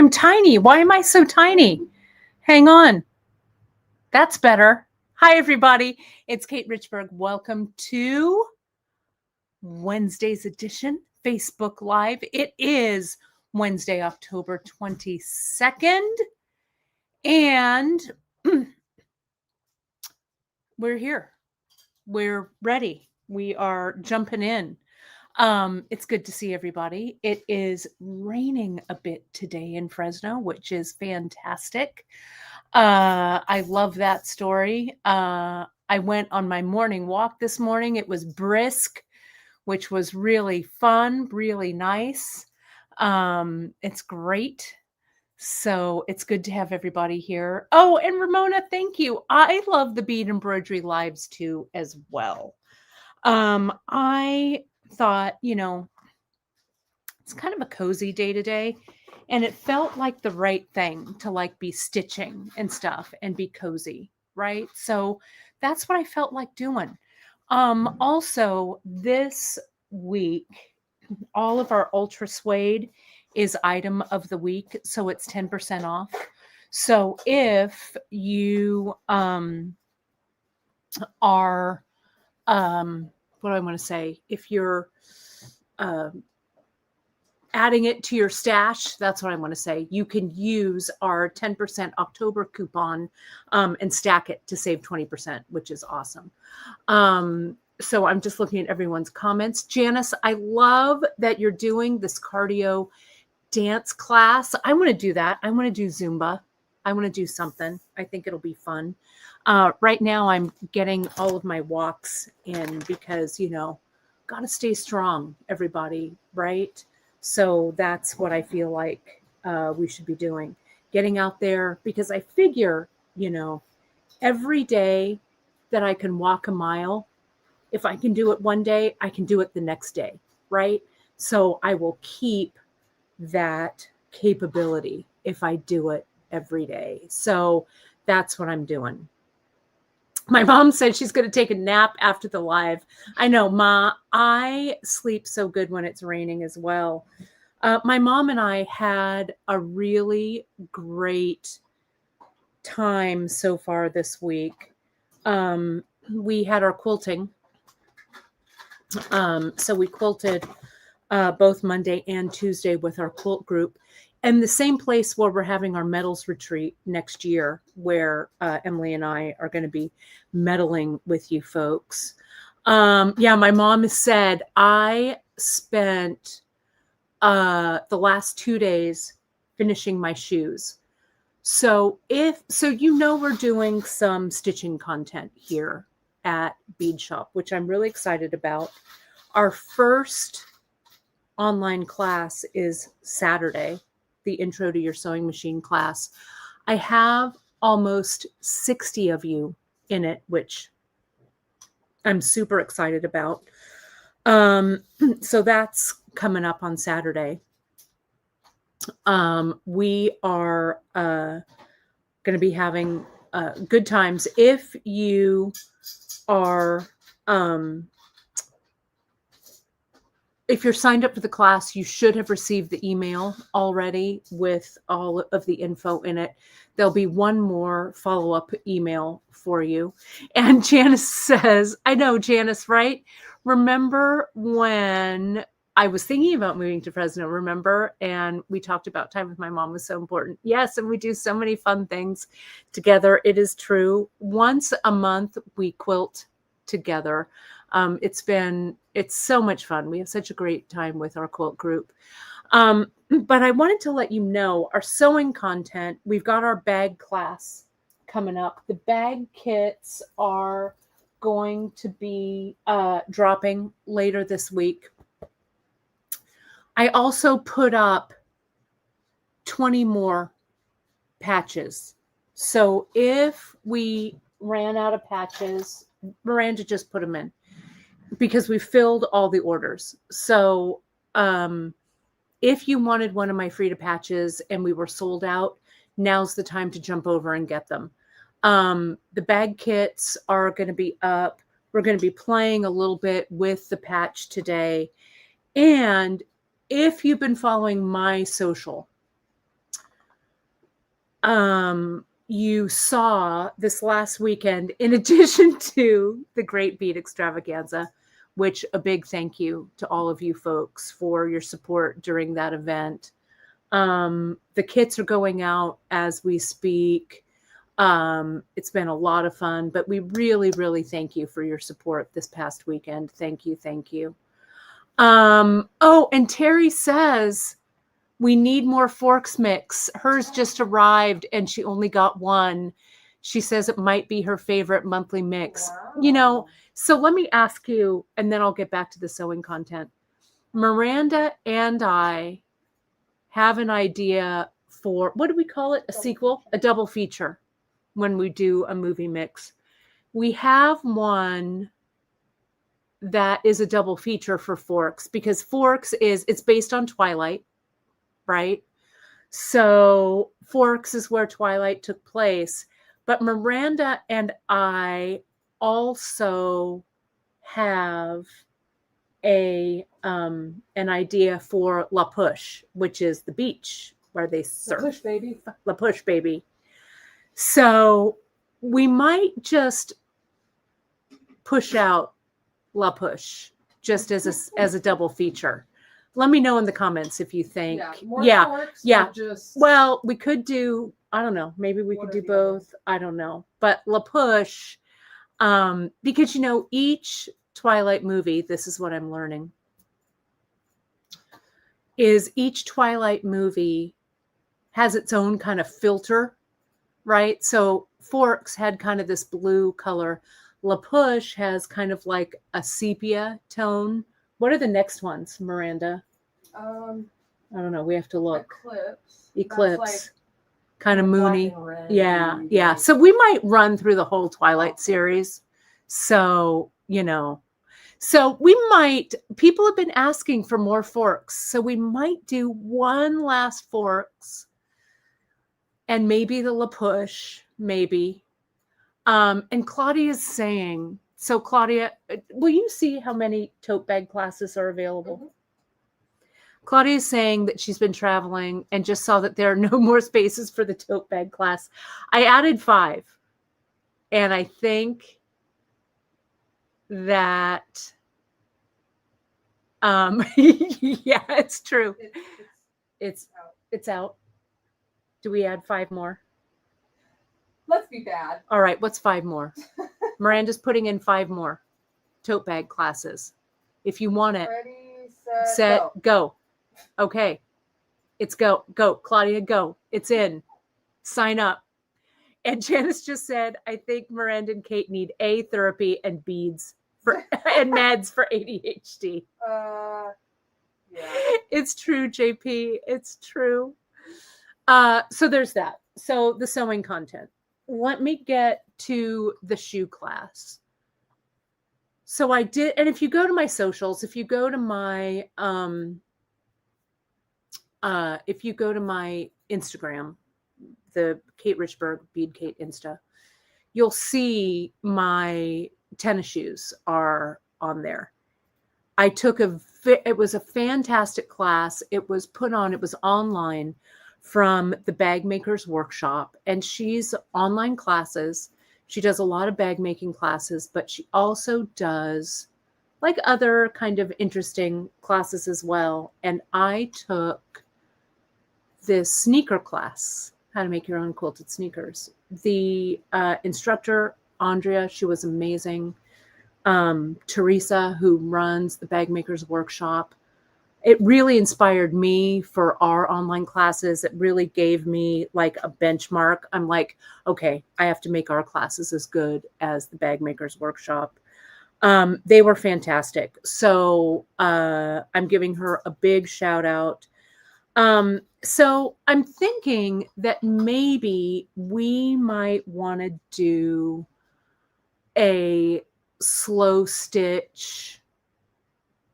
I'm tiny. Why am I so tiny? Hang on. That's better. Hi, everybody. It's Kate Richburg. Welcome to Wednesday's edition, Facebook Live. It is Wednesday, October 22nd. And we're here. We're ready. We are jumping in. It's good to see everybody. It is raining a bit today in Fresno, which is fantastic. I love that story. I went on my morning walk this morning. It was brisk, which was really fun, really nice. It's great. So it's good to have everybody here. Oh, and Ramona, thank you. I love the Bead Embroidery lives too as well. I thought, it's kind of a cozy day today, and it felt like the right thing to like be stitching and stuff and be cozy, right? So that's what I felt like doing. Also this week, all of our UltraSuede is item of the week, so it's 10% off. So if you are what do I want to say? If you're adding it to your stash, that's what I want to say. You can use our 10% October coupon and stack it to save 20%, which is awesome. So I'm just looking at everyone's comments. Janice, I love that you're doing this cardio dance class. I want to do that. I want to do Zumba. I want to do something. I think it'll be fun. Right now I'm getting all of my walks in because, got to stay strong, everybody, right? So that's what I feel like we should be doing. Getting out there, because I figure, every day that I can walk a mile, if I can do it one day, I can do it the next day, right? So I will keep that capability if I do it every day. So that's what I'm doing. My mom said she's going to take a nap after the live. I know, Ma, I sleep so good when it's raining as well. My mom and I had a really great time so far this week. We had our quilting. So we quilted both Monday and Tuesday with our quilt group. And the same place where we're having our metals retreat next year, where Emily and I are going to be medaling with you folks. My mom has said I spent the last 2 days finishing my shoes. So we're doing some stitching content here at Bead Shop, which I'm really excited about. Our first online class is Saturday, the Intro to Your Sewing Machine class. I have almost 60 of you in it, which I'm super excited about. So that's coming up on Saturday. We are going to be having good times. If you are if you're signed up for the class, you should have received the email already with all of the info in it. There'll be one more follow-up email for you. And Janice says, I know, Janice, right? Remember when I was thinking about moving to Fresno, remember? And we talked about time with my mom was so important. Yes, and we do so many fun things together. It is true. Once a month, we quilt together. It's so much fun. We have such a great time with our quilt group. But I wanted to let you know our sewing content. We've got our bag class coming up. The bag kits are going to be dropping later this week. I also put up 20 more patches. So if we ran out of patches, Miranda just put them in because we filled all the orders. So if you wanted one of my Frida patches and we were sold out, now's the time to jump over and get them. The bag kits are going to be up. We're going to be playing a little bit with the patch today. And if you've been following my social, you saw this last weekend, in addition to the Great Bead Extravaganza, which a big thank you to all of you folks for your support during that event. The kits are going out as we speak. It's been a lot of fun, but we really, really thank you for your support this past weekend. Thank you. Thank you. Oh, and Terry says we need more forks mix. Hers just arrived and she only got one. She says it might be her favorite monthly mix. Wow. So let me ask you, and then I'll get back to the sewing content. Miranda and I have an idea for, what do we call it? A sequel? A double feature when we do a movie mix. We have one that is a double feature for Forks, because Forks it's based on Twilight, right? So Forks is where Twilight took place. But Miranda and I also have an idea for La Push, which is the beach where they surf. La Push, baby. La Push, baby. So we might just push out La Push just as a double feature. Let me know in the comments if you think. Forks, just... Well, we could do, I don't know, maybe we could do both. I don't know. But La Push, because, each Twilight movie, this is what I'm learning, is each Twilight movie has its own kind of filter, right? So Forks had kind of this blue color. La Push has kind of like a sepia tone. What are the next ones, Miranda? I don't know. We have to look. Eclipse. Kind of moony. Yeah. So we might run through the whole Twilight series. So, So people have been asking for more Forks. So we might do one last Forks and maybe the La Push, maybe. And Claudia's saying, so Claudia, will you see how many tote bag classes are available? Mm-hmm. Claudia's saying that she's been traveling and just saw that there are no more spaces for the tote bag class. I added 5. And I think that, yeah, it's true. It's out. Do we add 5 more? Let's be bad. All right, what's 5 more? Miranda's putting in 5 more tote bag classes. If you want it. Ready, set, go. Okay. It's go. Go. Claudia, go. It's in. Sign up. And Janice just said, I think Miranda and Kate need A, therapy, and beads and meds for ADHD. Yeah. It's true, JP. It's true. So there's that. So the sewing content. Let me get to the shoe class. So I did, and if you go to my socials, if you go to my Instagram, the Kate Richburg Bead Kate Insta, you'll see my tennis shoes are on there. I took it was a fantastic class. It was put on, it was online from the Bag Makers Workshop, and she's online classes. She does a lot of bag making classes, but she also does like other kind of interesting classes as well. And I took this sneaker class, how to make your own quilted sneakers. The instructor, Andrea, she was amazing. Teresa, who runs the Bag Makers Workshop, it really inspired me for our online classes. It really gave me like a benchmark. I'm like, okay, I have to make our classes as good as the Bag Makers Workshop. They were fantastic. So I'm giving her a big shout out. So I'm thinking that maybe we might want to do a slow stitch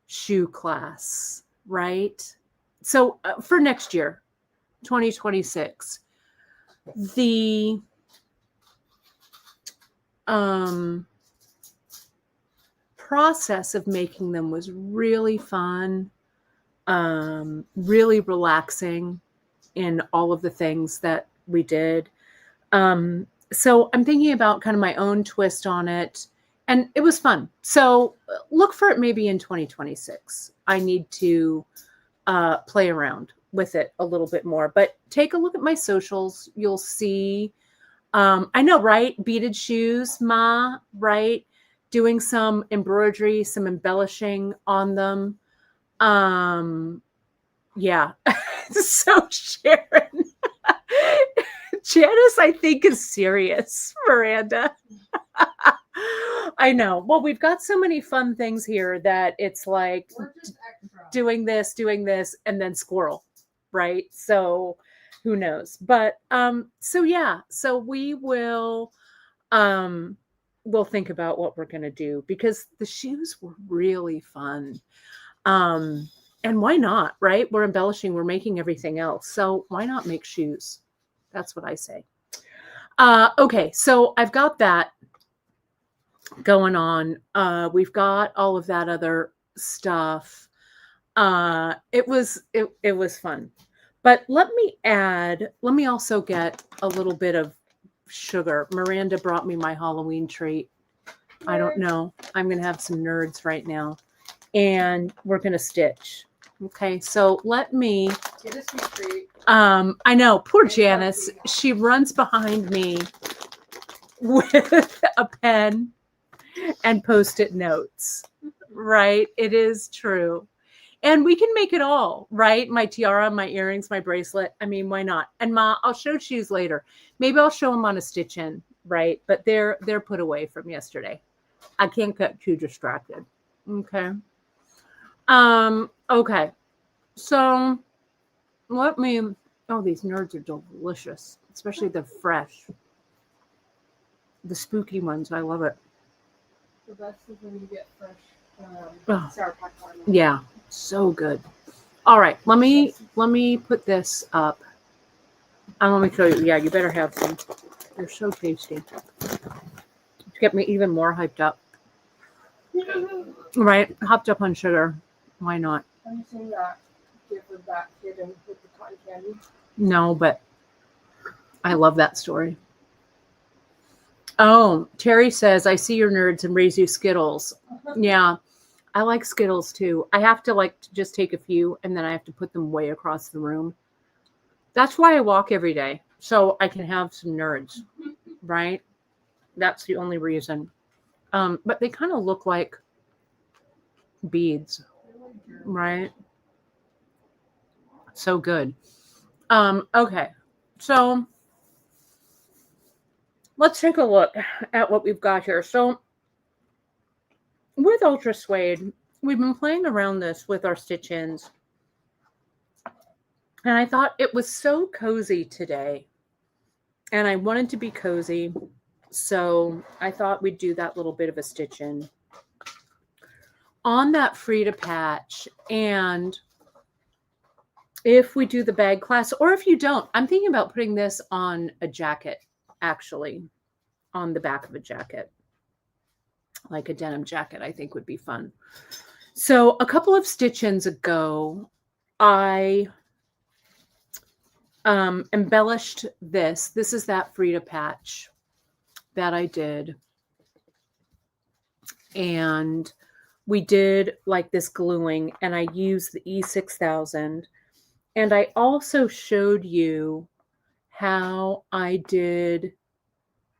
shoe class, right? So for next year, 2026, the process of making them was really fun, really relaxing in all of the things that we did. So I'm thinking about kind of my own twist on it, and it was fun. So look for it maybe in 2026. I need to play around with it a little bit more, but take a look at my socials. You'll see, I know, right? Beaded shoes, Ma, right? Doing some embroidery, some embellishing on them. Yeah. So Sharon, Janice, I think, is serious, Miranda. I know. Well, we've got so many fun things here that it's like We're just extra. doing this, and then squirrel, right? So who knows? But so yeah, so we'll think about what we're gonna do because the shoes were really fun. And why not, right? We're embellishing, we're making everything else. So why not make shoes? That's what I say. Okay, so I've got that going on. We've got all of that other stuff. It was fun. But let me also get a little bit of sugar. Miranda brought me my Halloween treat. I don't know. I'm gonna have some nerds right now. And we're gonna stitch. Okay, so let me Get a sweet treat. I know, poor It's Janice. healthy. She runs behind me with a pen and post-it notes. Right? It is true. And we can make it all, right? My tiara, my earrings, my bracelet. I mean, why not? And Ma, I'll show shoes later. Maybe I'll show them on a stitch in, right? But they're put away from yesterday. I can't get too distracted. Okay. Okay. So let me, oh, these nerds are delicious, especially the fresh. The spooky ones. I love it. The best is when you get fresh Oh. sour patch caramel. Yeah, so good. All right, let me put this up. And let me show you. Yeah, you better have some. They're so tasty. Get me even more hyped up. Right? Hopped up on sugar. Why not? Have you seen that gift of that kid and with the cotton candy? No, but I love that story. Oh, Terry says, I see your nerds and raise you Skittles. Yeah, I like Skittles too. I have to just take a few and then I have to put them way across the room. That's why I walk every day, so I can have some nerds, right? That's the only reason. But they kind of look like beads, right? So good. Okay, so let's take a look at what we've got here. So with UltraSuede, we've been playing around this with our stitch-ins. And I thought it was so cozy today. And I wanted to be cozy. So I thought we'd do that little bit of a stitch-in on that Frida patch. And if we do the bag class, or if you don't, I'm thinking about putting this on a jacket, actually, on the back of a jacket. Like a denim jacket, I think would be fun. So a couple of stitch-ins ago, I embellished this. This is that Frida patch that I did. And we did like this gluing, and I used the E6000. And I also showed you how I did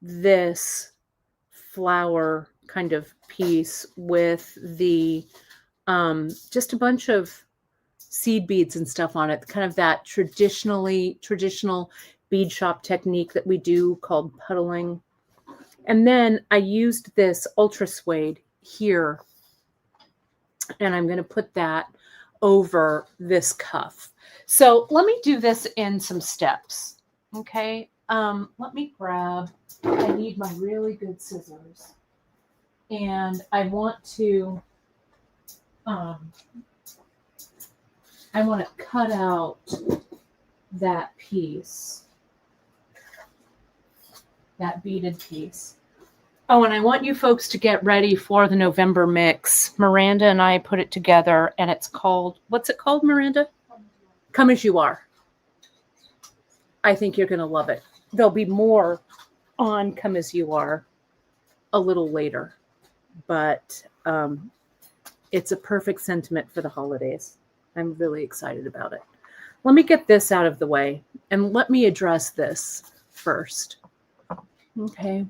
this flower kind of piece with the just a bunch of seed beads and stuff on it, kind of that traditional bead shop technique that we do called puddling. And then I used this UltraSuede here, and I'm going to put that over this cuff. So let me do this in some steps. Okay. Let me grab, I need my really good scissors, and I want to cut out that piece, that beaded piece. Oh, and I want you folks to get ready for the November mix. Miranda and I put it together, and it's called, what's it called, Miranda? Come As You Are. I think you're going to love it. There'll be more on Come As You Are a little later, but it's a perfect sentiment for the holidays. I'm really excited about it. Let me get this out of the way and let me address this first. Okay.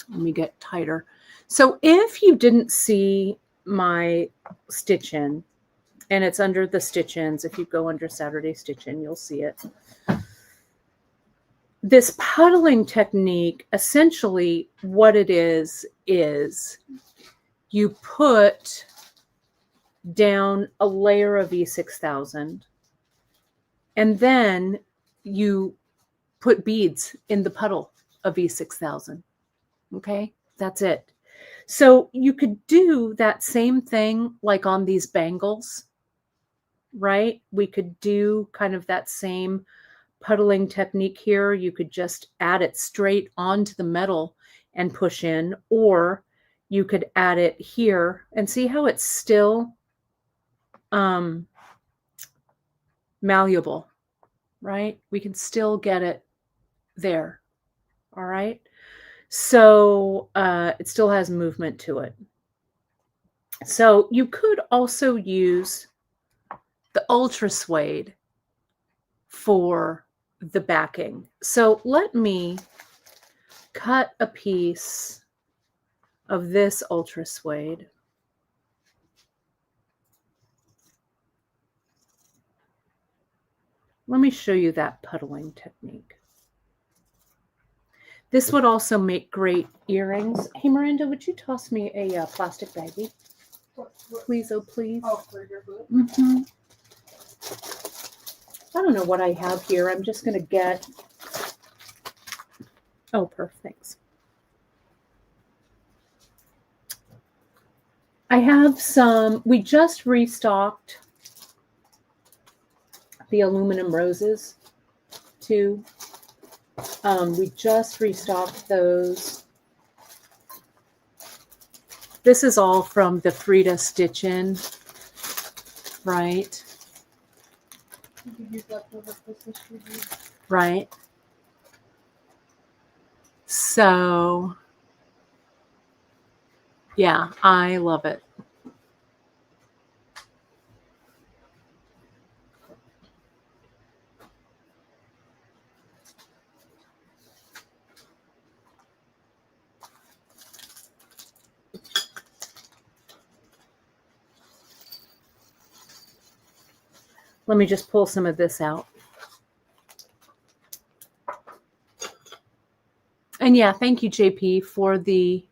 Let me get tighter. So if you didn't see my stitch in, and it's under the stitch ins, if you go under Saturday stitch in, you'll see it. This puddling technique, essentially what it is you put down a layer of E6000 and then you put beads in the puddle of E6000. Okay, that's it. So you could do that same thing like on these bangles, right? We could do kind of that same puddling technique here. You could just add it straight onto the metal and push in, or you could add it here and see how it's still malleable, right? We can still get it there. All right. So it still has movement to it. So you could also use the UltraSuede for the backing. So let me cut a piece of this UltraSuede. Let me show you that puddling technique. This would also make great earrings. Hey, Miranda, would you toss me a plastic baggie? Please, oh please. Oh, for your boot? Mm-hmm. I don't know what I have here. I'm just going to get... Oh, perfect. I have some... We just restocked the aluminum roses, too. We just restocked those. This is all from the Frida Stitch In, right? Right. So, yeah, I love it. Let me just pull some of this out. And yeah, thank you, JP, for the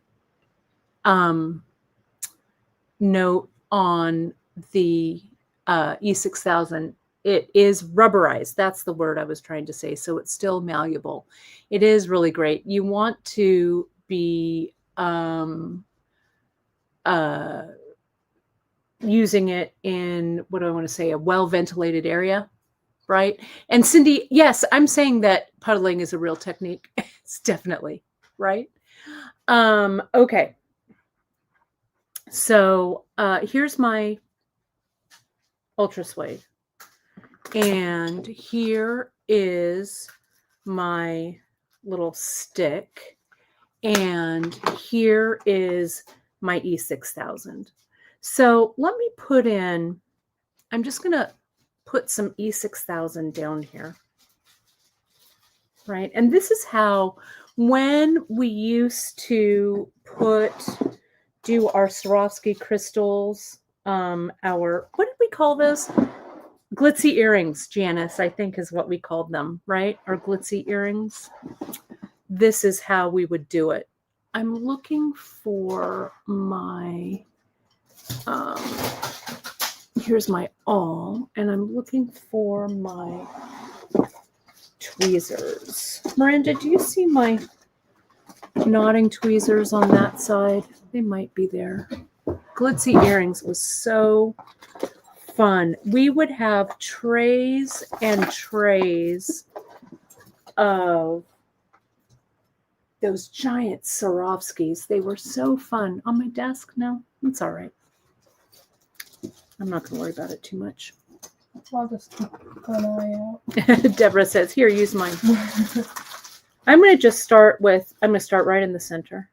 note on the E6000. It is rubberized. That's the word I was trying to say. So it's still malleable. It is really great. You want to be using it in, what do I want to say, a well-ventilated area, right? And Cindy, yes, I'm saying that puddling is a real technique. It's definitely, right? Okay. So here's my UltraSuede. And here is my little stick. And here is my E6000. So let me put in, I'm just going to put some E6000 down here. Right. And this is how, when we used to do our Swarovski crystals, what did we call those? Glitzy earrings, Janice, I think is what we called them, right? Our glitzy earrings. This is how we would do it. I'm looking for my, here's my awl, and I'm looking for my tweezers. Miranda, do you see my knotting tweezers on that side? They might be there. Glitzy earrings was so fun. We would have trays and trays of those giant Swarovskis. They were so fun. On my desk? No, it's all right. I'm not going to worry about it too much. I'll just keep an eye out. Deborah says, here, use mine. I'm going to start right in the center,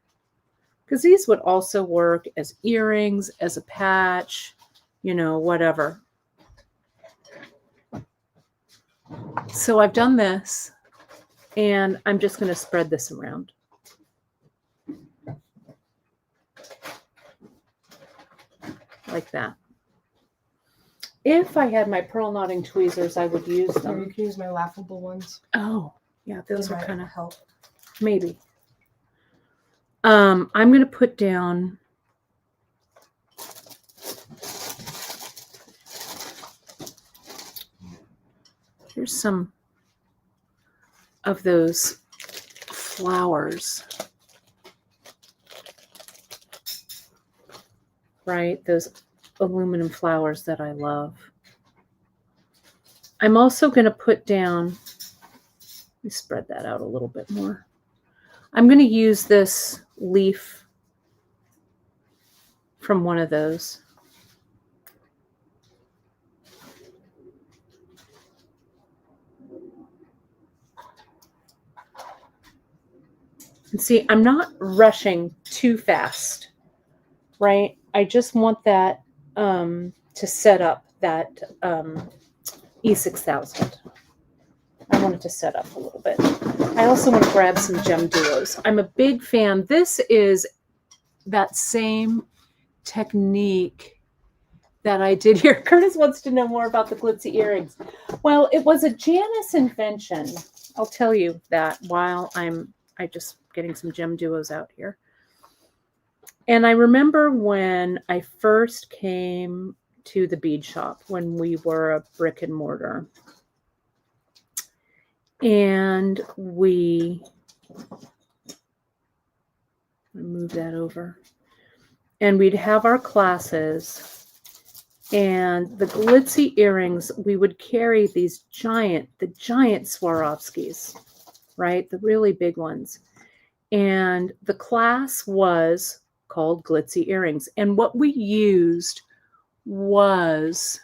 because these would also work as earrings, as a patch, you know, whatever. So I've done this, and I'm just going to spread this around. Like that. If I had my pearl knotting tweezers, I would use Or them. you can use my laughable ones. Oh, yeah, those They would might kind of help. maybe. I'm going to put down here's some of those flowers, right? Those aluminum flowers that I love. I'm also going to put down, let me spread that out a little bit more. I'm going to use this leaf from one of those. And see, I'm not rushing too fast, right? I just want that to set up that E6000. I want it to set up a little bit. I also want to grab some gem duos. I'm a big fan. This is that same technique that I did here. Curtis wants to know more about the glitzy earrings. Well, it was a Janice invention. I'll tell you that while I just getting some gem duos out here. And I remember when I first came to the bead shop, when we were a brick and mortar, and we move that over, and we'd have our classes, and the glitzy earrings, we would carry these giant Swarovskis, right? The really big ones. And the class was called Glitzy Earrings. And what we used was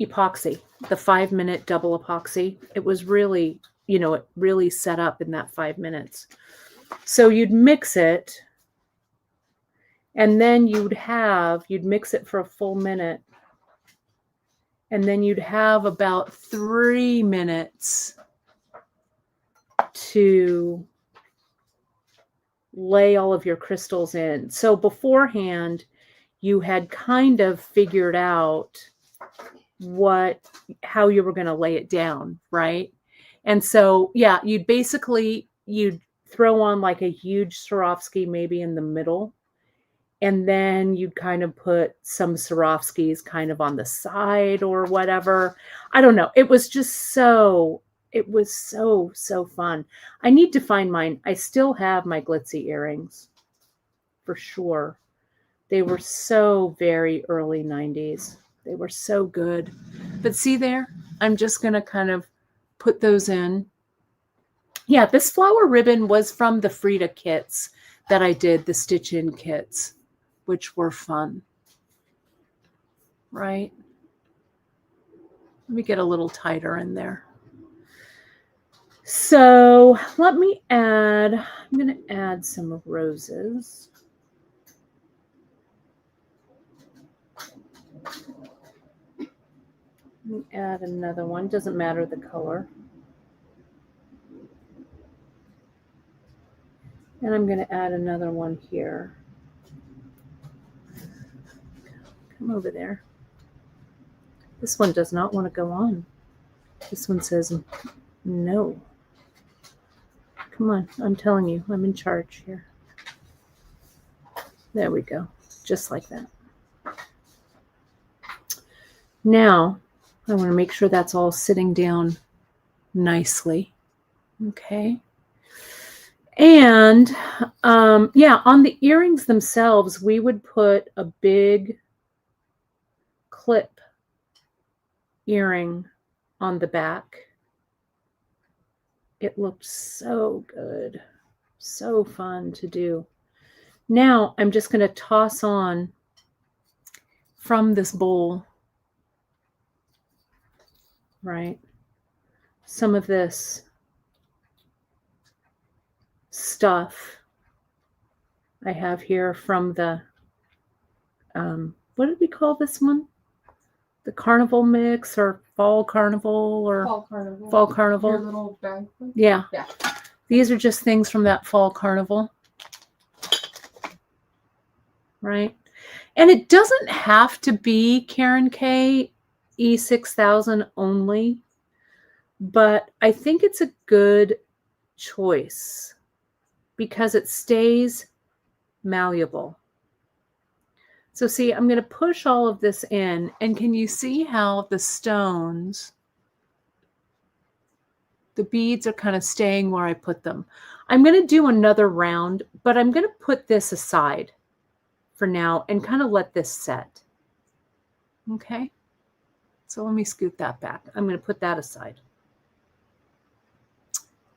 epoxy, the 5-minute double epoxy. It was really, you know, it really set up in that 5 minutes. So you'd mix it, and then you'd mix it for a full minute, and then you'd have about 3 minutes to lay all of your crystals in. So beforehand, you had kind of figured out how you were going to lay it down, right? And so, yeah, you'd throw on like a huge Swarovski maybe in the middle, and then you'd kind of put some Swarovskis kind of on the side or whatever. I don't know. It was so fun. I need to find mine. I still have my glitzy earrings for sure. They were so very early 90s. They were so good. But see there, I'm just going to kind of put those in. Yeah, this flower ribbon was from the Frida kits that I did, the stitch-in kits, which were fun, right? Let me get a little tighter in there. So I'm going to add some roses. Let me add another one. Doesn't matter the color. And I'm going to add another one here. Come over there. This one does not want to go on. This one says no. Come on, I'm telling you, I'm in charge here. There we go, just like that. Now, I want to make sure that's all sitting down nicely. Okay. And yeah, on the earrings themselves, we would put a big clip earring on the back. It looked so good, so fun to do. Now I'm just going to toss on from this bowl, right? Some of this stuff I have here from the, what did we call this one? The carnival mix or fall carnival or Fall carnival. fall carnival. Your little bag. Yeah. Yeah. These are just things from that fall carnival. Right. And it doesn't have to be Karen K E6000 only, but I think it's a good choice because it stays malleable. So see, I'm going to push all of this in, and can you see how the stones, the beads are kind of staying where I put them? I'm going to do another round, but I'm going to put this aside for now and kind of let this set. Okay. So let me scoot that back. I'm going to put that aside.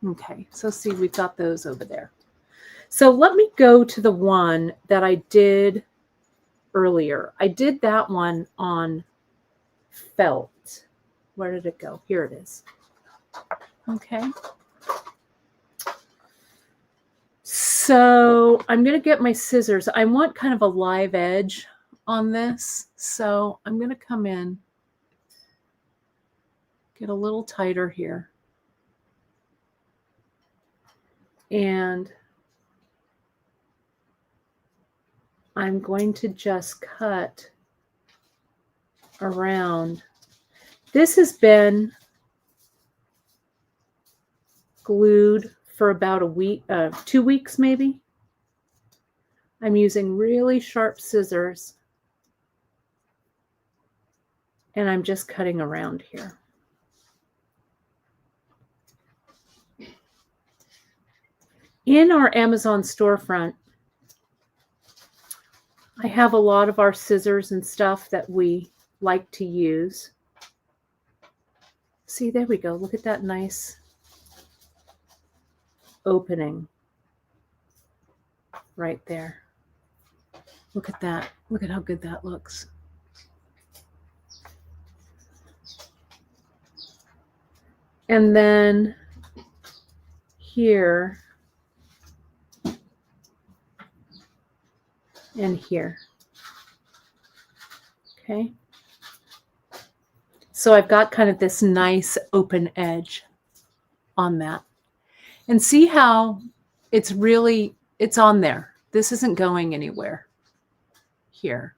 Okay. So see, we've got those over there. So let me go to the one that I did earlier. I did that one on felt. Where did it go? Here it is. Okay. So I'm going to get my scissors. I want kind of a live edge on this. So I'm going to come in, get a little tighter here. And I'm going to just cut around. This has been glued for about a week, 2 weeks maybe. I'm using really sharp scissors and I'm just cutting around here. In our Amazon storefront, I have a lot of our scissors and stuff that we like to use. See, there we go. Look at that nice opening right there. Look at that. Look at how good that looks. And then here and here. Okay. So I've got kind of this nice open edge on that. And see how it's on there. This isn't going anywhere here.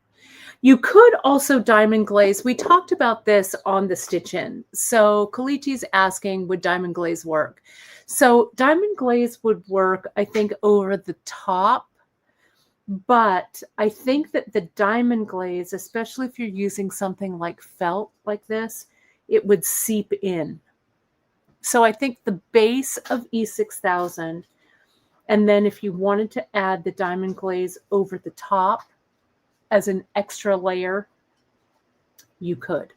You could also diamond glaze. We talked about this on the stitch in. So Kaliti's asking, would diamond glaze work? So diamond glaze would work, I think, over the top. But I think that the diamond glaze, especially if you're using something like felt like this, it would seep in. So I think the base of E6000, and then if you wanted to add the diamond glaze over the top as an extra layer, you could.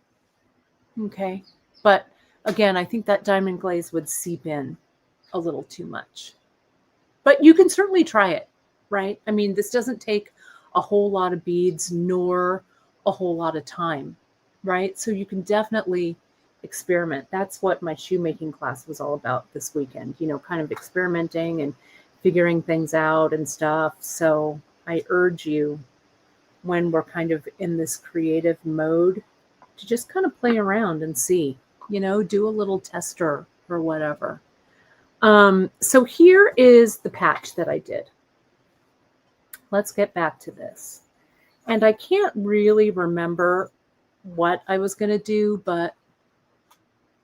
Okay. But again, I think that diamond glaze would seep in a little too much. But you can certainly try it, right? I mean, this doesn't take a whole lot of beads nor a whole lot of time, right? So you can definitely experiment. That's what my shoemaking class was all about this weekend, you know, kind of experimenting and figuring things out and stuff. So I urge you, when we're kind of in this creative mode, to just kind of play around and see, you know, do a little tester or whatever. So here is the patch that I did. Let's get back to this. And I can't really remember what I was going to do, but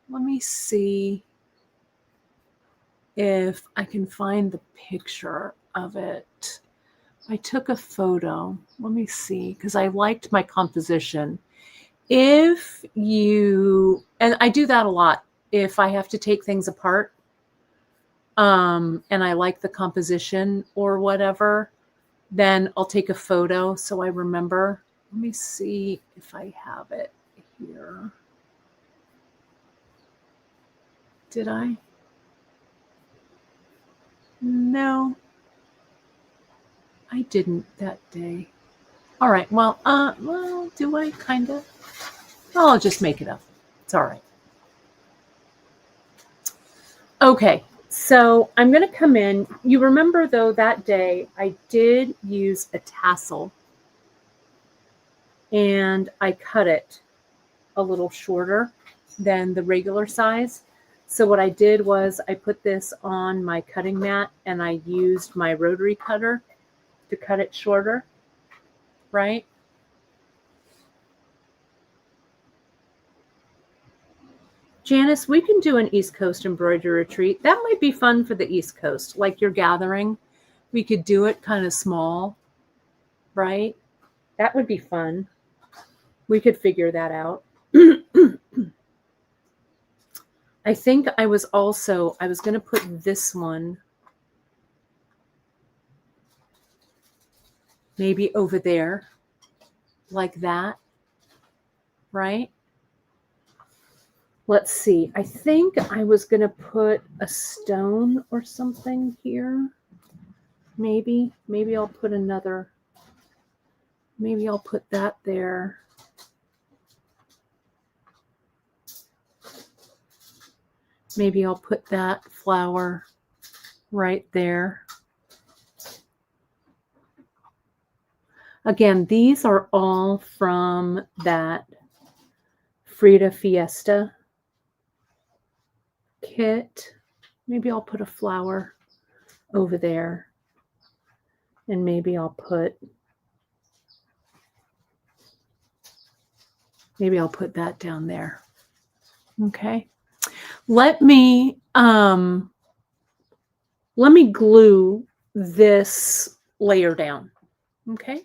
let me see if I can find the picture of it. I took a photo. Let me see, because I liked my composition. If you, and I do that a lot, if I have to take things apart, and I like the composition or whatever, then I'll take a photo so I remember. Let me see if I have it here. Did I? No, I didn't that day. All right. Well, do I kind of? I'll just make it up. It's all right. Okay. So I'm going to come in. You remember, though, that day I did use a tassel and I cut it a little shorter than the regular size. So what I did was I put this on my cutting mat and I used my rotary cutter to cut it shorter, right? Janice, we can do an East Coast embroidery retreat. That might be fun for the East Coast, like your gathering. We could do it kind of small, right? That would be fun. We could figure that out. I think I was going to put this one maybe over there, like that, right? Let's see. I think I was going to put a stone or something here. Maybe I'll put another, maybe I'll put that there. Maybe I'll put that flower right there. Again, these are all from that Frida Fiesta kit. Maybe I'll put a flower over there. And maybe I'll put that down there. Okay. Let me glue this layer down. Okay.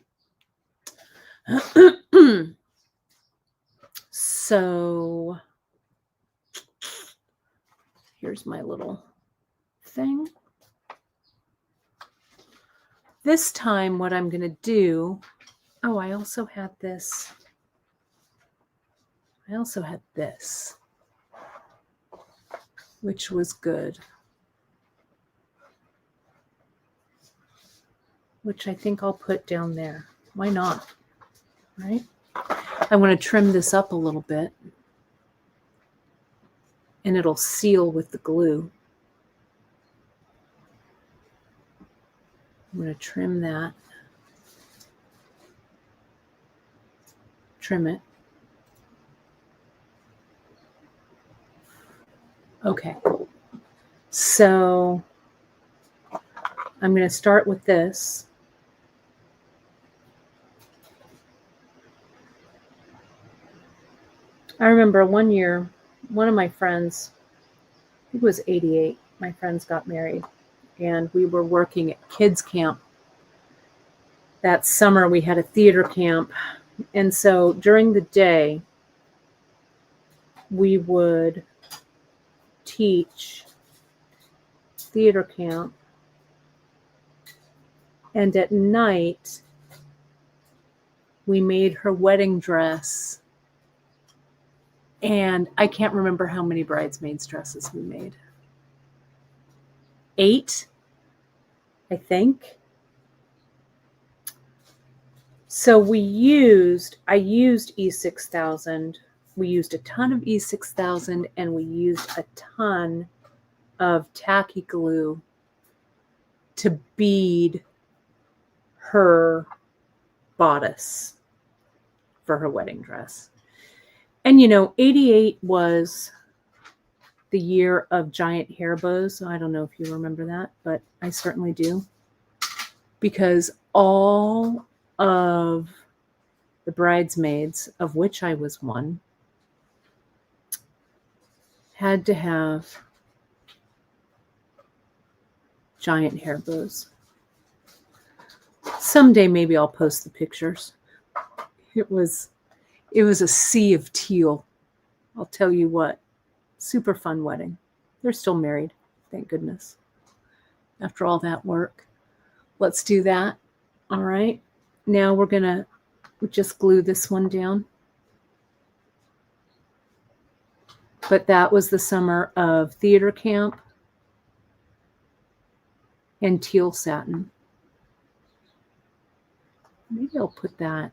So here's my little thing. This time what I'm going to do, oh, I also had this. I also had this, which was good, which I think I'll put down there. Why not? Right? I want to trim this up a little bit and it'll seal with the glue. I'm going to trim that. Trim it. Okay. So I'm going to start with this. I remember one year, one of my friends, I think it was 88, my friends got married, and we were working at kids camp. That summer we had a theater camp, and so during the day we would teach theater camp, and at night we made her wedding dress. And I can't remember how many bridesmaids dresses we made. 8, I think. So I used E6000. We used a ton of E6000 and we used a ton of tacky glue to bead her bodice for her wedding dress. And, 88 was the year of giant hair bows. I don't know if you remember that, but I certainly do. Because all of the bridesmaids, of which I was one, had to have giant hair bows. Someday maybe I'll post the pictures. It was a sea of teal. I'll tell you what, super fun wedding. They're still married, thank goodness. After all that work, let's do that. All right. Now we're going to just glue this one down. But that was the summer of theater camp and teal satin. Maybe I'll put that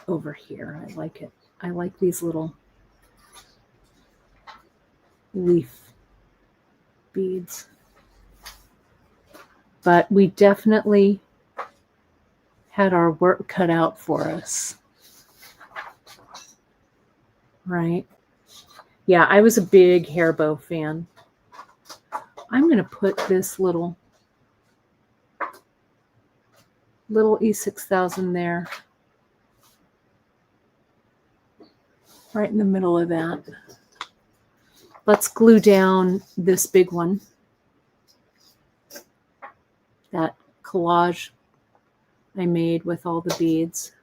over here. I like it. I like these little leaf beads. But we definitely had our work cut out for us. Right? Yeah, I was a big hair bow fan. I'm going to put this little E6000 there. Right in the middle of that. Let's glue down this big one. That collage I made with all the beads.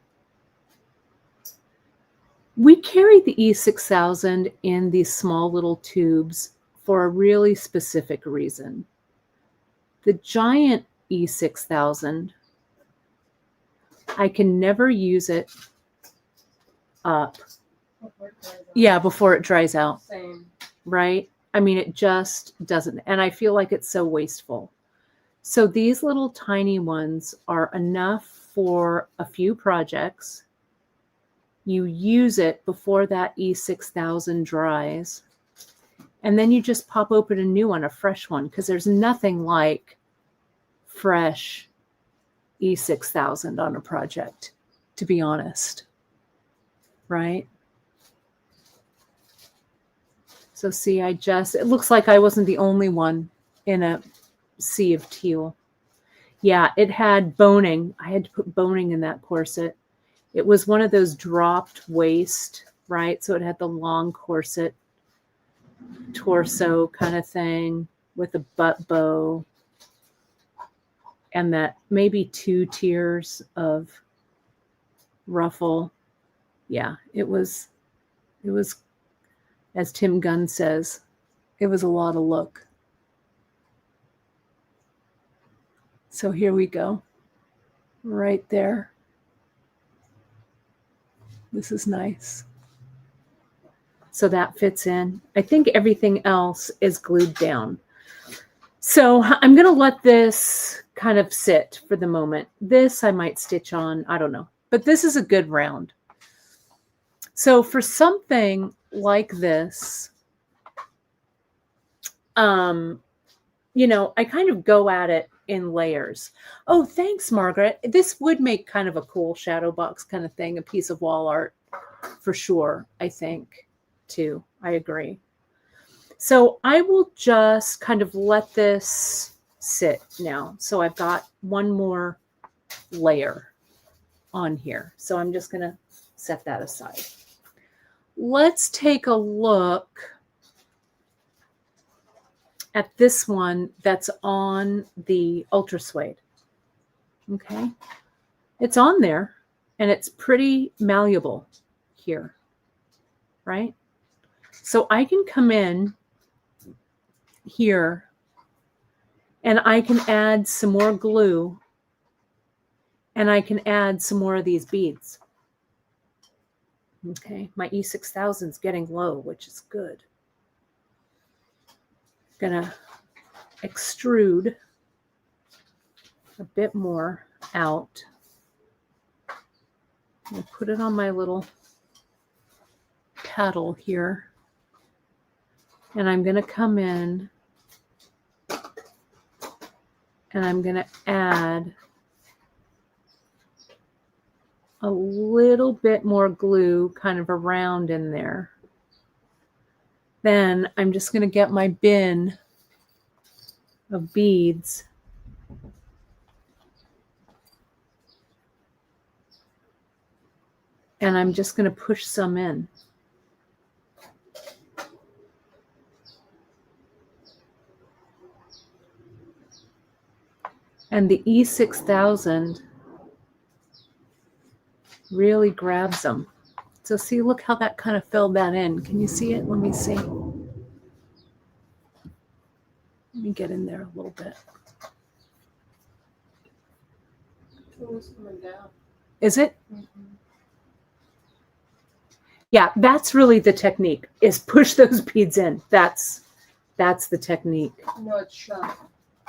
We carry the E6000 in these small little tubes for a really specific reason. The giant E6000, I can never use it up. Yeah, before it dries out. Same. Right? I mean, it just doesn't. And I feel like it's so wasteful. So these little tiny ones are enough for a few projects. You use it before that E6000 dries. And then you just pop open a new one, a fresh one, because there's nothing like fresh E6000 on a project, to be honest. Right? So see, it looks like I wasn't the only one in a sea of teal. Yeah, it had boning. I had to put boning in that corset. It was one of those dropped waist, right? So it had the long corset torso kind of thing with a butt bow and that maybe 2 tiers of ruffle. Yeah, it was, as Tim Gunn says, it was a lot of look. So here we go, right there. This is nice. So that fits in. I think everything else is glued down. So I'm going to let this kind of sit for the moment. This I might stitch on, I don't know. But this is a good round. So for something like this, you know, I kind of go at it in layers. Oh, thanks, Margaret. This would make kind of a cool shadow box kind of thing, a piece of wall art for sure, I think, too. I agree. So I will just kind of let this sit now. So I've got one more layer on here. So I'm just going to set that aside. Let's take a look at this one that's on the UltraSuede. Okay. It's on there and it's pretty malleable here, right? So I can come in here and I can add some more glue and I can add some more of these beads. Okay, my E6000 is getting low, which is good. Gonna extrude a bit more out. I'll put it on my little paddle here. And I'm going to come in and I'm going to add a little bit more glue kind of around in there. Then I'm just going to get my bin of beads and I'm just going to push some in. And the E6000 really grabs them. So see, look how that kind of filled that in. Can you see it? Let me see. Let me get in there a little bit. It's coming down. Is it? Mm-hmm. Yeah, that's really the technique, is push those beads in. That's the technique. No, it's sharp.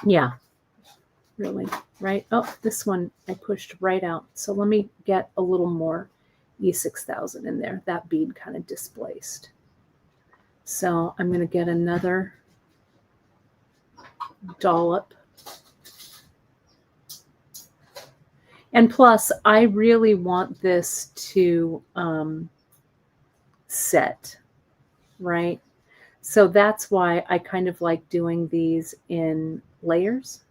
Yeah. really, right? Oh, this one I pushed right out. So let me get a little more E6000 in there. That bead kind of displaced. So I'm going to get another dollop. And plus, I really want this to set, right? So that's why I kind of like doing these in layers.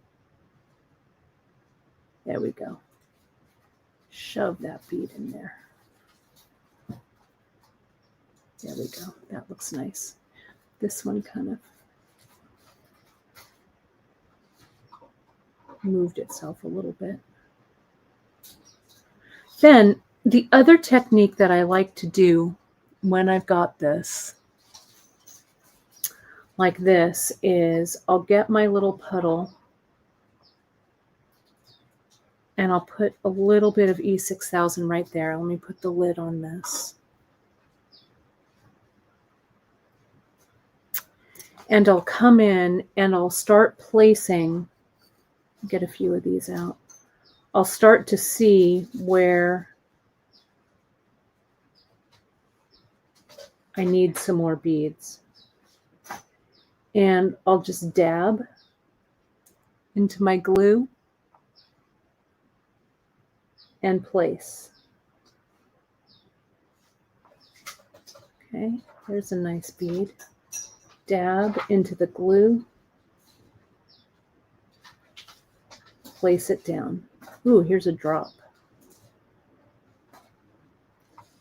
There we go. Shove that bead in there. There we go. That looks nice. This one kind of moved itself a little bit. Then the other technique that I like to do when I've got this like this is I'll get my little puddle and I'll put a little bit of E6000 right there. Let me put the lid on this. And I'll come in and I'll start placing, get a few of these out. I'll start to see where I need some more beads. And I'll just dab into my glue and place. Okay, there's a nice bead. Dab into the glue. Place it down. Ooh, here's a drop.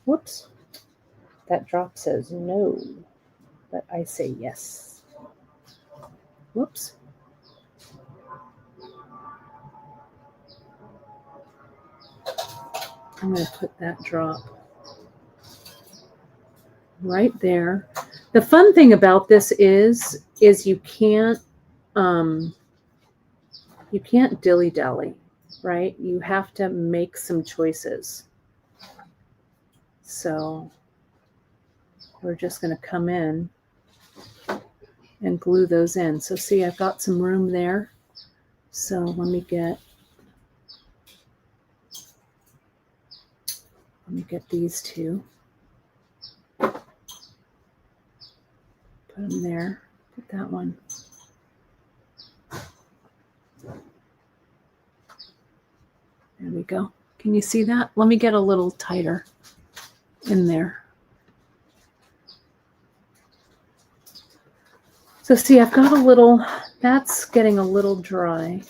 Whoops. That drop says no, but I say yes. Whoops. I'm going to put that drop right there. The fun thing about this is you can't dilly-dally, right? You have to make some choices. So we're just going to come in and glue those in. So see, I've got some room there. So let me get these two. Put them there. Put that one. There we go. Can you see that? Let me get a little tighter in there. So see, I've got a little, that's getting a little dry.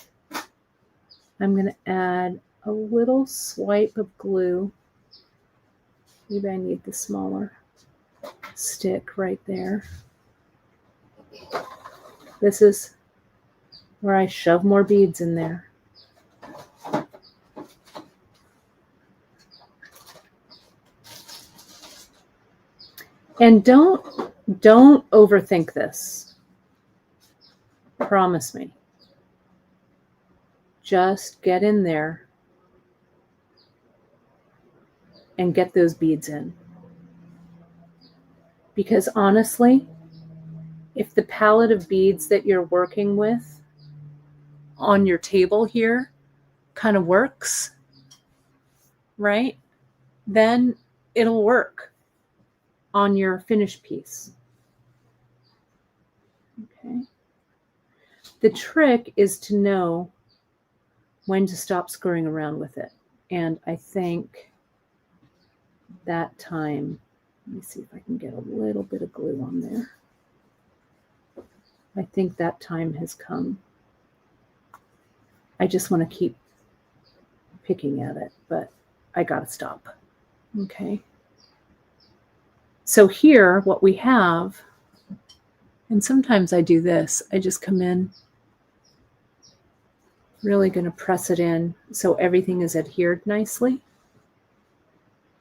I'm going to add a little swipe of glue. Maybe I need the smaller stick right there. This is where I shove more beads in there. And don't overthink this. Promise me. Just get in there and get those beads in. Because honestly, if the palette of beads that you're working with on your table here kind of works, right? Then it'll work on your finished piece. Okay. The trick is to know when to stop screwing around with it. And I think that time, let me see if I can get a little bit of glue on there. I think that time has come. I just want to keep picking at it, but I got to stop. Okay. So here, what we have, and sometimes I do this, I just come in, really going to press it in so everything is adhered nicely.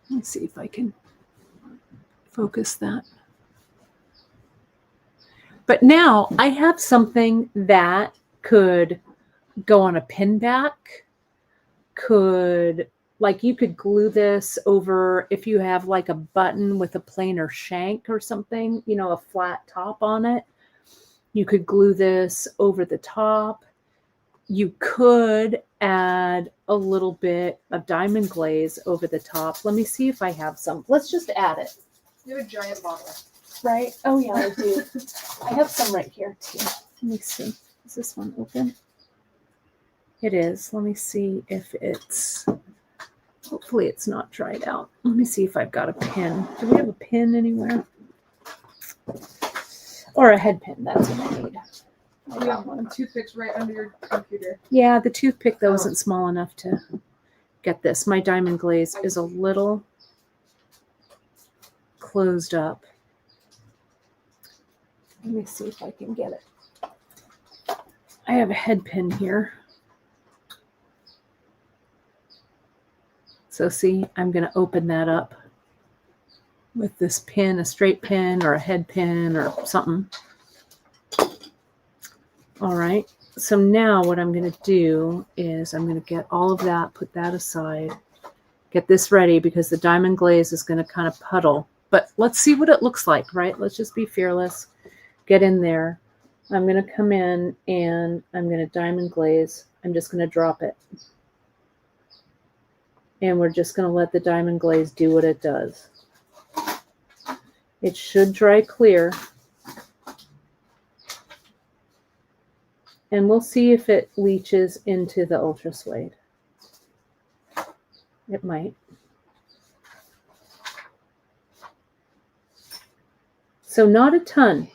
Let's see if I can focus that. But now I have something that could go on a pin back, like you could glue this over if you have like a button with a plainer shank or something, you know, a flat top on it. You could glue this over the top. You could add a little bit of diamond glaze over the top. Let me see if I have some. Let's just add it. You have a giant bottle. Right? Oh, yeah, I do. I have some right here, too. Let me see. Is this one open? It is. Let me see if it's... Hopefully it's not dried out. Let me see if I've got a pin. Do we have a pin anywhere? Or a head pin. That's what I need. We have one. Toothpicks right under your computer. Yeah, the toothpick, though, isn't small enough to get this. My diamond glaze is a little closed up. Let me see if I can get it. I have a head pin here. So see, I'm going to open that up with this pin, a straight pin or a head pin or something. All right. So now what I'm going to do is I'm going to get all of that, put that aside, get this ready because the diamond glaze is going to kind of puddle. But let's see what it looks like, right? Let's just be fearless. Get in there. I'm going to come in and I'm going to diamond glaze. I'm just going to drop it. And we're just going to let the diamond glaze do what it does. It should dry clear. And we'll see if it leaches into the UltraSuede. It might. So not a ton.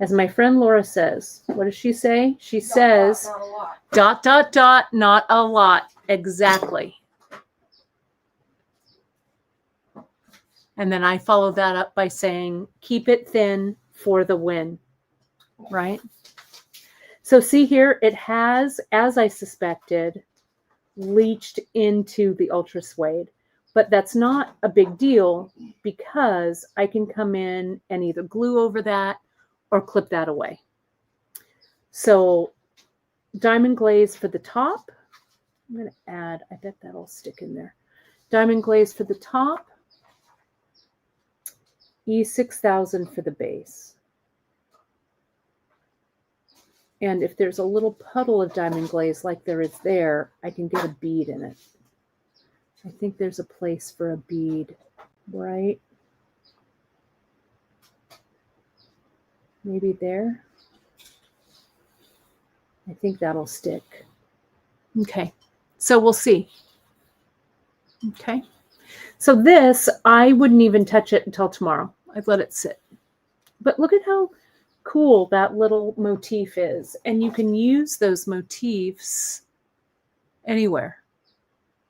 As my friend Laura says, what does she say? She says, Not a lot. dot, dot, dot, not a lot. Exactly. And then I follow that up by saying, keep it thin for the win, right? So see here, it has, as I suspected, leached into the UltraSuede. But that's not a big deal because I can come in and either glue over that or clip that away. So diamond glaze for the top. I'm going to add, I bet that'll stick in there. Diamond glaze for the top. E6000 for the base. And if there's a little puddle of diamond glaze like there is there, I can get a bead in it. I think there's a place for a bead, right? Maybe there. I think that'll stick. Okay, so we'll see. Okay, so this, I wouldn't even touch it until tomorrow. I'd let it sit. But look at how cool that little motif is. And you can use those motifs anywhere,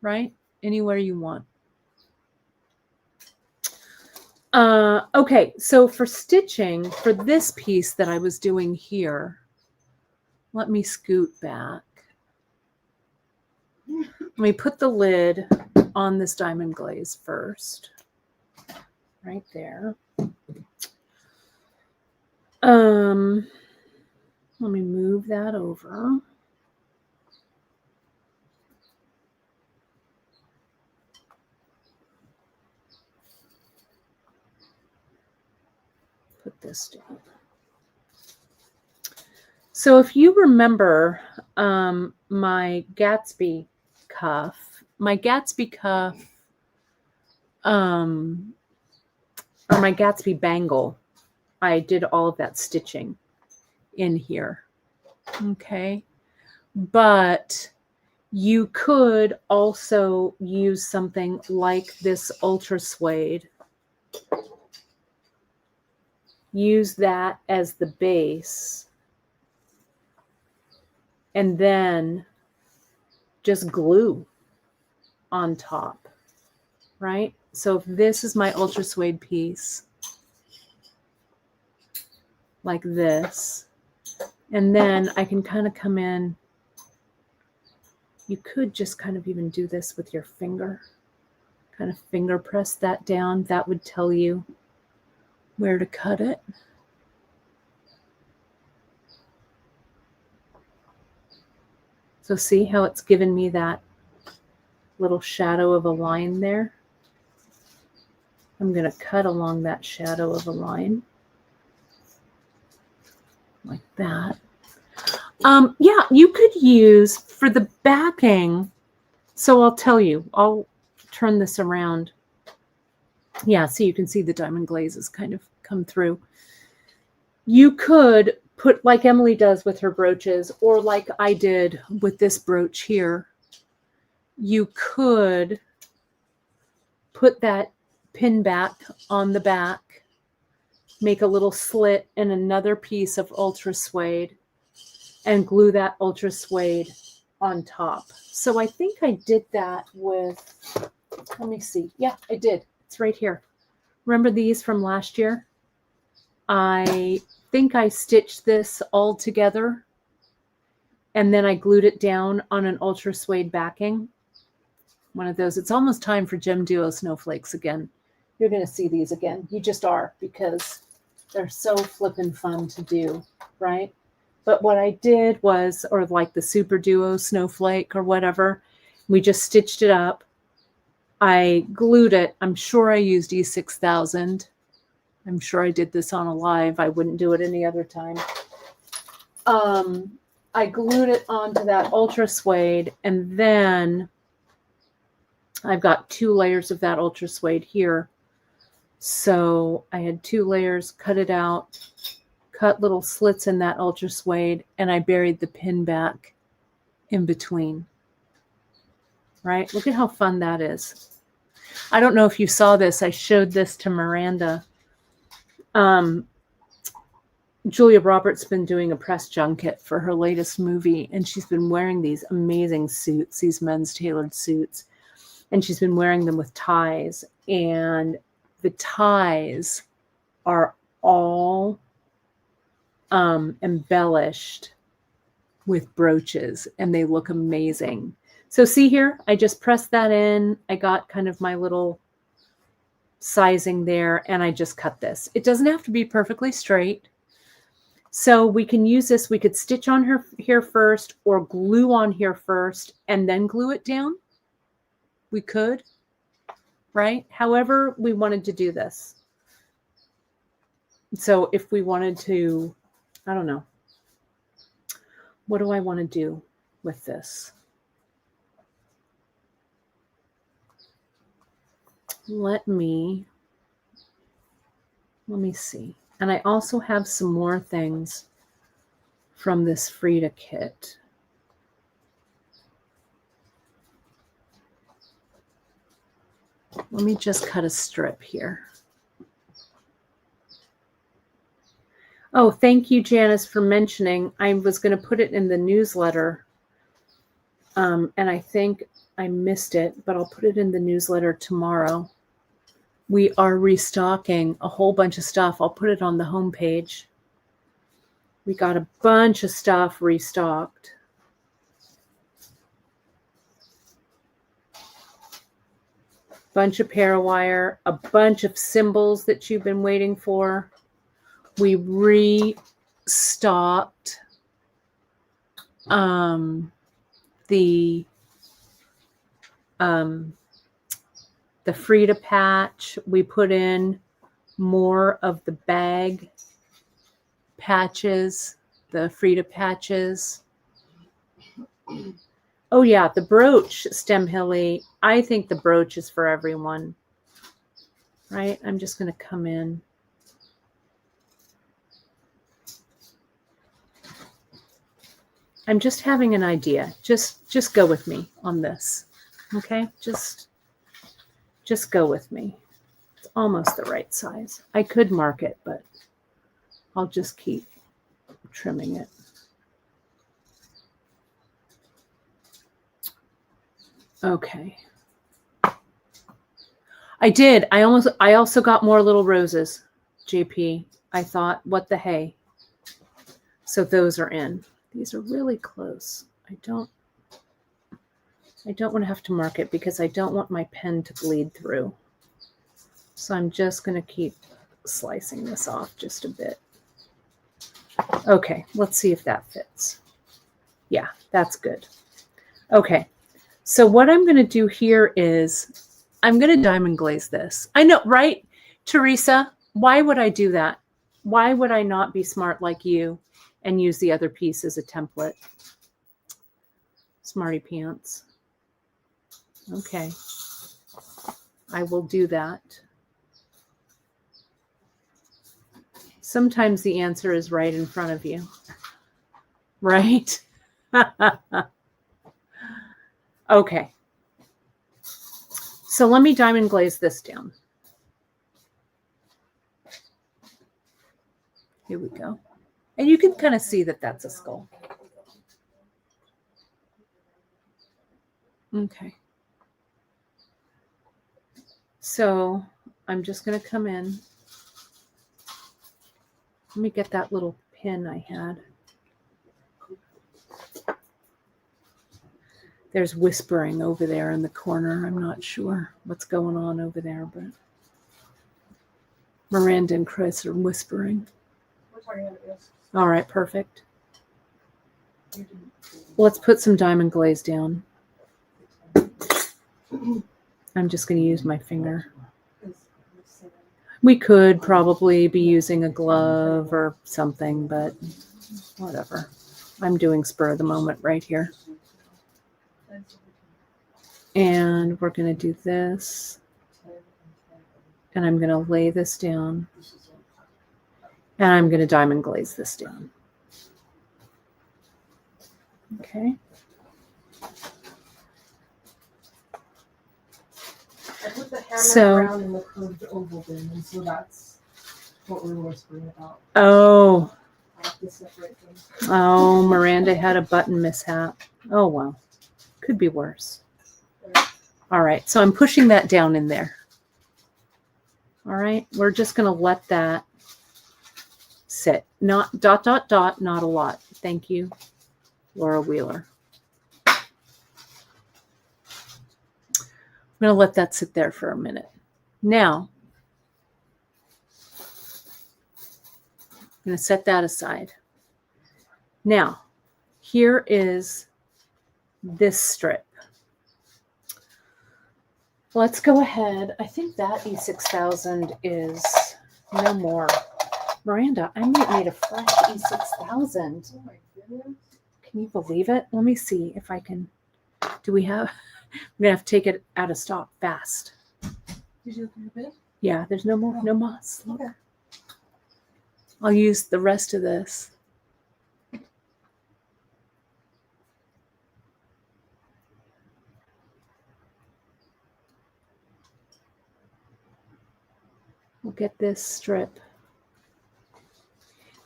right? Anywhere you want. Okay, so for stitching, for this piece that I was doing here, let me scoot back. Let me put the lid on this diamond glaze first, right there. Let me move that over. Put this down. So if you remember my Gatsby cuff, or my Gatsby bangle, I did all of that stitching in here. Okay. But you could also use something like this UltraSuede. Use that as the base. And then just glue on top, right? So if this is my UltraSuede piece, like this, and then I can kind of come in, you could just kind of even do this with your finger, kind of finger press that down. That would tell you where to cut it. So see how it's given me that little shadow of a line there? I'm going to cut along that shadow of a line. Like that. Yeah, you could use for the backing. So I'll tell you, I'll turn this around. Yeah, so you can see the diamond glazes kind of come through. You could put, like Emily does with her brooches, or like I did with this brooch here, you could put that pin back on the back, make a little slit and another piece of UltraSuede, and glue that UltraSuede on top. So I think I did that with, let me see. Yeah, I did. It's right here. Remember these from last year? I think I stitched this all together and then I glued it down on an UltraSuede backing. One of those. It's almost time for Gem Duo snowflakes again. You're going to see these again. You just are, because they're so flippin' fun to do, right? But what I did was, or like the Super Duo snowflake or whatever, we just stitched it up. I glued it. I'm sure I used E6000. I'm sure I did this on a live. I wouldn't do it any other time. I glued it onto that UltraSuede, and then I've got 2 layers of that UltraSuede here. So I had 2 layers, cut it out, cut little slits in that UltraSuede, and I buried the pin back in between. Right? Look at how fun that is. I don't know if you saw this. I showed this to Miranda. Julia Roberts' been doing a press junket for her latest movie, and she's been wearing these amazing suits, these men's tailored suits, and she's been wearing them with ties, and the ties are all embellished with brooches, and they look amazing. So see here, I just pressed that in. I got kind of my little sizing there, and I just cut this. It doesn't have to be perfectly straight. So we can use this. We could stitch on her here first, or glue on here first and then glue it down. We could, right? However we wanted to do this. So if we wanted to, I don't know. What do I want to do with this? Let me see. And I also have some more things from this Frida kit. Let me just cut a strip here. Oh, thank you, Janice, for mentioning. I was going to put it in the newsletter, and I think I missed it, but I'll put it in the newsletter tomorrow. We are restocking a whole bunch of stuff. I'll put it on the homepage. We got a bunch of stuff restocked. Bunch of parawire, a bunch of symbols that you've been waiting for. We restocked the Frida patch. We put in more of the bag patches, the Frida patches. Oh yeah, the brooch, Stem Hilly. I think the brooch is for everyone, right? I'm just going to come in. I'm just having an idea. Just go with me on this, okay? Just go with me. It's almost the right size. I could mark it, but I'll just keep trimming it. Okay. I did. I also got more little roses, JP. I thought, what the hey? So those are in. These are really close. I don't want to have to mark it because I don't want my pen to bleed through. So I'm just going to keep slicing this off just a bit. Okay, let's see if that fits. Yeah, that's good. Okay, so what I'm going to do here is I'm going to diamond glaze this. I know, right, Teresa? Why would I do that? Why would I not be smart like you and use the other piece as a template. Smarty pants. Okay. I will do that. Sometimes the answer is right in front of you. Right? Okay. So let me diamond glaze this down. Here we go. And you can kind of see that that's a skull. Okay. So I'm just going to come in. Let me get that little pin I had. There's whispering over there in the corner. I'm not sure what's going on over there, but Miranda and Chris are whispering. We're talking about this. All right, perfect. Let's put some diamond glaze down. I'm just going to use my finger. We could probably be using a glove or something, but whatever. I'm doing spur of the moment right here. And we're going to do this. And I'm going to lay this down. And I'm going to diamond glaze this down. Okay. I put the hammer So- around in the curved oval bin, and so that's what we were whispering about. Oh, I have to separate them. oh, Miranda had a button mishap. Oh, well. Could be worse. All right, so I'm pushing that down in there. All right, we're just going to let that sit. Not ... not a lot. Thank you, Laura Wheeler. I'm going to let that sit there for a minute. Now, I'm going to set that aside. Now, here is this strip. Let's go ahead. I think that E6000 is no more. Miranda, I made a fresh E6000. Oh my goodness. Can you believe it? Let me see if I can. Do we have? I'm going to have to take it out of stock fast. Did you look at your bin? Yeah, there's no more, no moss. Look. Okay. I'll use the rest of this. We'll get this strip.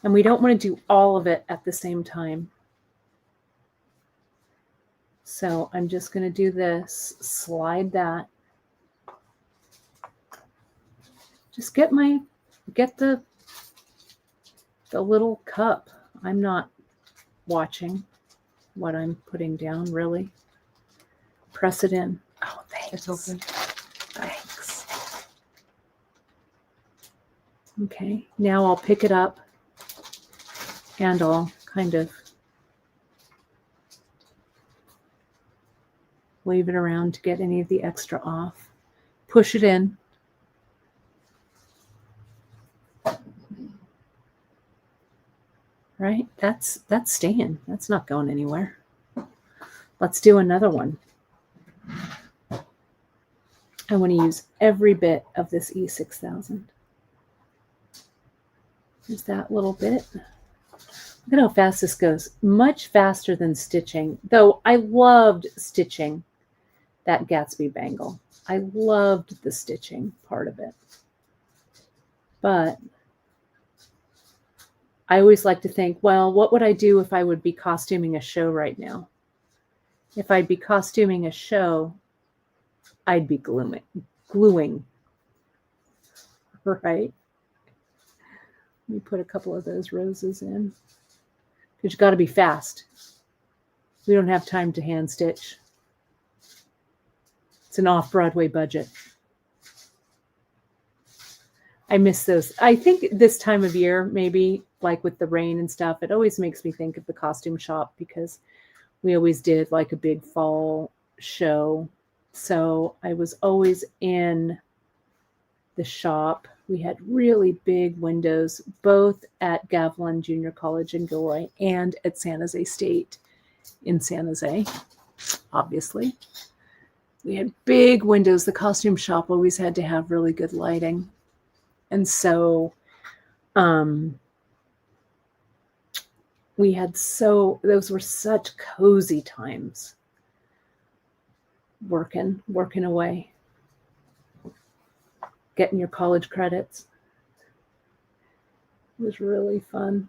And we don't want to do all of it at the same time. So I'm just going to do this, slide that. Just get the little cup. I'm not watching what I'm putting down, really. Press it in. Oh, thanks. It's open. Thanks. Okay, now I'll pick it up and I'll kind of wave it around to get any of the extra off. Push it in. Right? That's staying. That's not going anywhere. Let's do another one. I want to use every bit of this E6000. There's that little bit. Look at how fast this goes. Much faster than stitching. Though I loved stitching that Gatsby bangle. I loved the stitching part of it. But I always like to think, well, what would I do if I would be costuming a show right now? If I'd be costuming a show, I'd be gluing. Right? Let me put a couple of those roses in. Because you've got to be fast. We don't have time to hand stitch. It's an off-Broadway budget. I miss those. I think this time of year, maybe like with the rain and stuff, it always makes me think of the costume shop because we always did like a big fall show. So I was always in the shop. We had really big windows, both at Gavilan Junior College in Gilroy and at San Jose State in San Jose, obviously. We had big windows. The costume shop always had to have really good lighting. And so those were such cozy times working away, getting your college credits. It was really fun.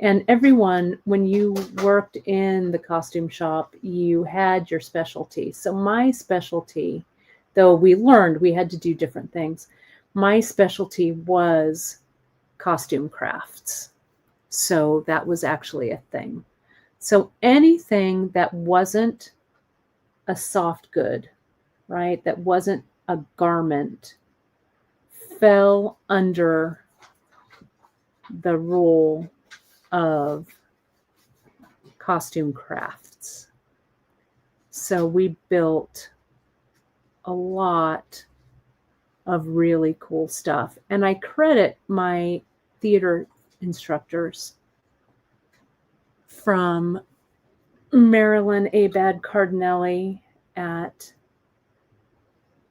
And everyone, when you worked in the costume shop, you had your specialty. So my specialty, though we learned we had to do different things, my specialty was costume crafts. So that was actually a thing. So anything that wasn't a soft good, right, that wasn't a garment, fell under the rule of costume crafts. So we built a lot of really cool stuff. And I credit my theater instructors from Marilyn Abad Cardinelli at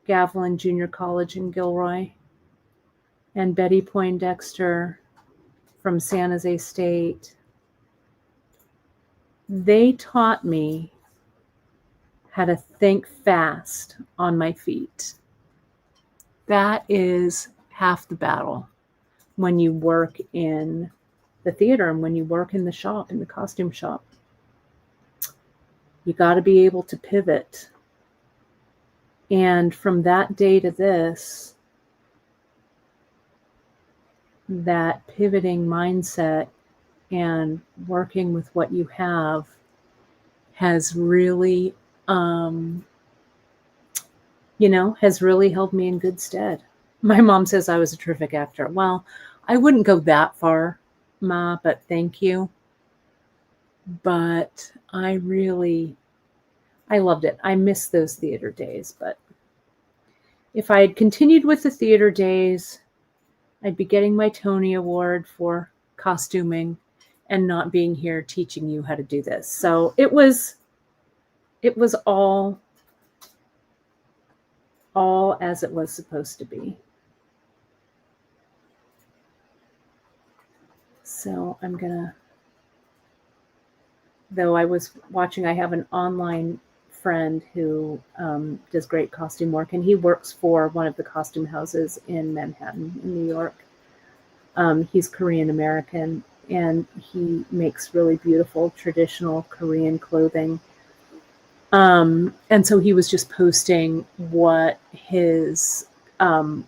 Gavilan Junior College in Gilroy and Betty Poindexter from San Jose State. They taught me how to think fast on my feet. That is half the battle when you work in the theater and when you work in the shop, in the costume shop. You got to be able to pivot. And from that day to this, that pivoting mindset and working with what you have has really, has really held me in good stead. My mom says I was a terrific actor. Well, I wouldn't go that far, Ma, but thank you. But I loved it. I miss those theater days. But if I had continued with the theater days, I'd be getting my Tony Award for costuming and not being here teaching you how to do this. So it was all as it was supposed to be. So though I was watching, I have an online friend who does great costume work, and he works for one of the costume houses in Manhattan, in New York. He's Korean American, and he makes really beautiful traditional Korean clothing. And so he was just posting what his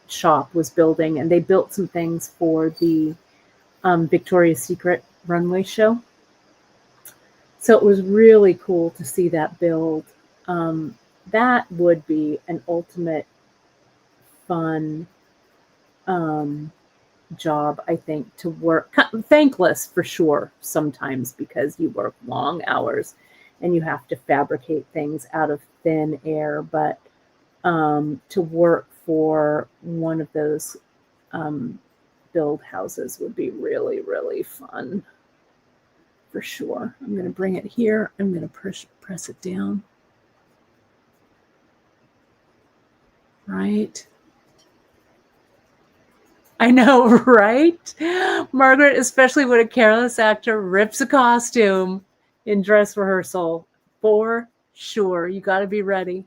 shop was building, and they built some things for the Victoria's Secret runway show. So it was really cool to see that build. That would be an ultimate fun job, I think, to work. Thankless for sure sometimes, because you work long hours and you have to fabricate things out of thin air. But to work for one of those build houses would be really, really fun. For sure. I'm going to bring it here. I'm going to press it down. Right? I know, right? Margaret, especially when a careless actor rips a costume in dress rehearsal. For sure. You got to be ready.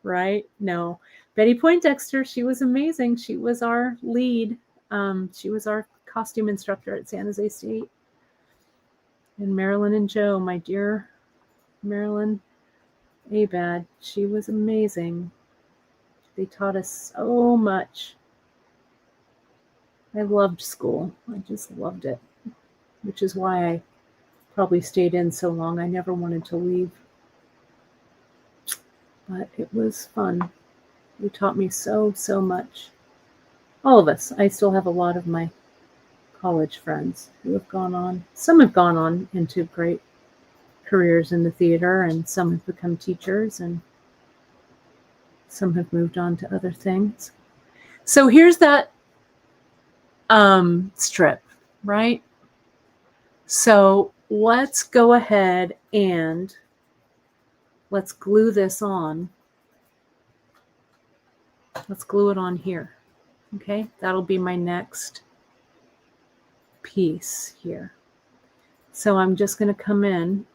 Right? No. Betty Poindexter, she was amazing. She was our lead. She was our costume instructor at San Jose State. And Marilyn and Joe, my dear Marilyn Abad, she was amazing. They taught us so much. I loved school. I just loved it, which is why I probably stayed in so long. I never wanted to leave. But it was fun. They taught me so, so much. All of us. I still have a lot of my college friends who have gone on. Some have gone on into great careers in the theater, and some have become teachers, and some have moved on to other things. So here's that strip, right? So let's go ahead and let's glue this on. Let's glue it on here. Okay, that'll be my next piece here. So I'm just going to come in.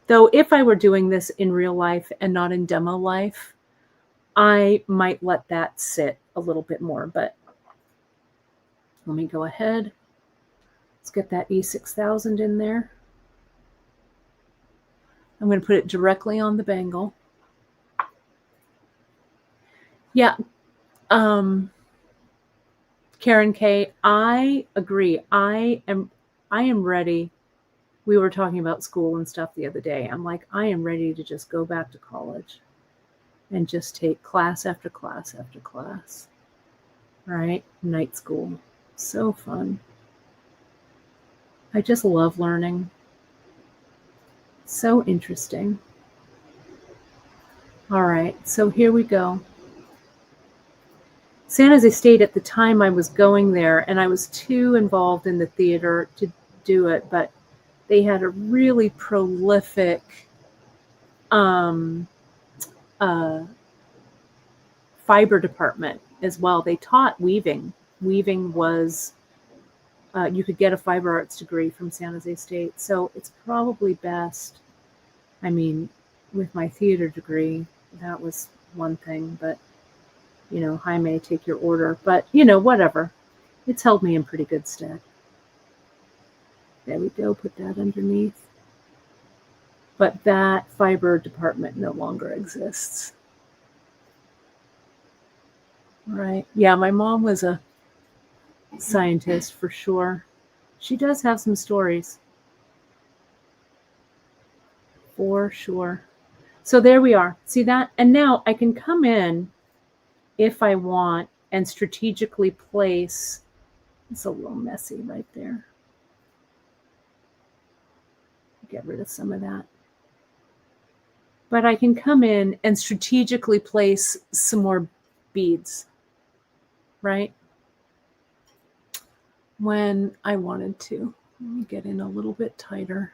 Though if I were doing this in real life and not in demo life, I might let that sit a little bit more, but let me go ahead. Let's get that E6000 in there. I'm going to put it directly on the bangle. Yeah. Karen K, I agree. I am ready. We were talking about school and stuff the other day. I'm like, I am ready to just go back to college and just take class after class after class. Right? Night school. So fun. I just love learning. So interesting. All right, so here we go. San Jose State, at the time I was going there, and I was too involved in the theater to do it, but they had a really prolific fiber department as well. They taught weaving. Weaving was, you could get a fiber arts degree from San Jose State. So it's probably best, I mean, with my theater degree, that was one thing, but, you know, Jaime, take your order. But, you know, whatever. It's held me in pretty good stead. There we go. Put that underneath. But that fiber department no longer exists. Right. Yeah, my mom was a scientist for sure. She does have some stories. For sure. So there we are. See that? And now I can come in if I want and strategically place. It's a little messy right there. Get rid of some of that. But I can come in and strategically place some more beads, right? When I wanted to. Let me get in a little bit tighter.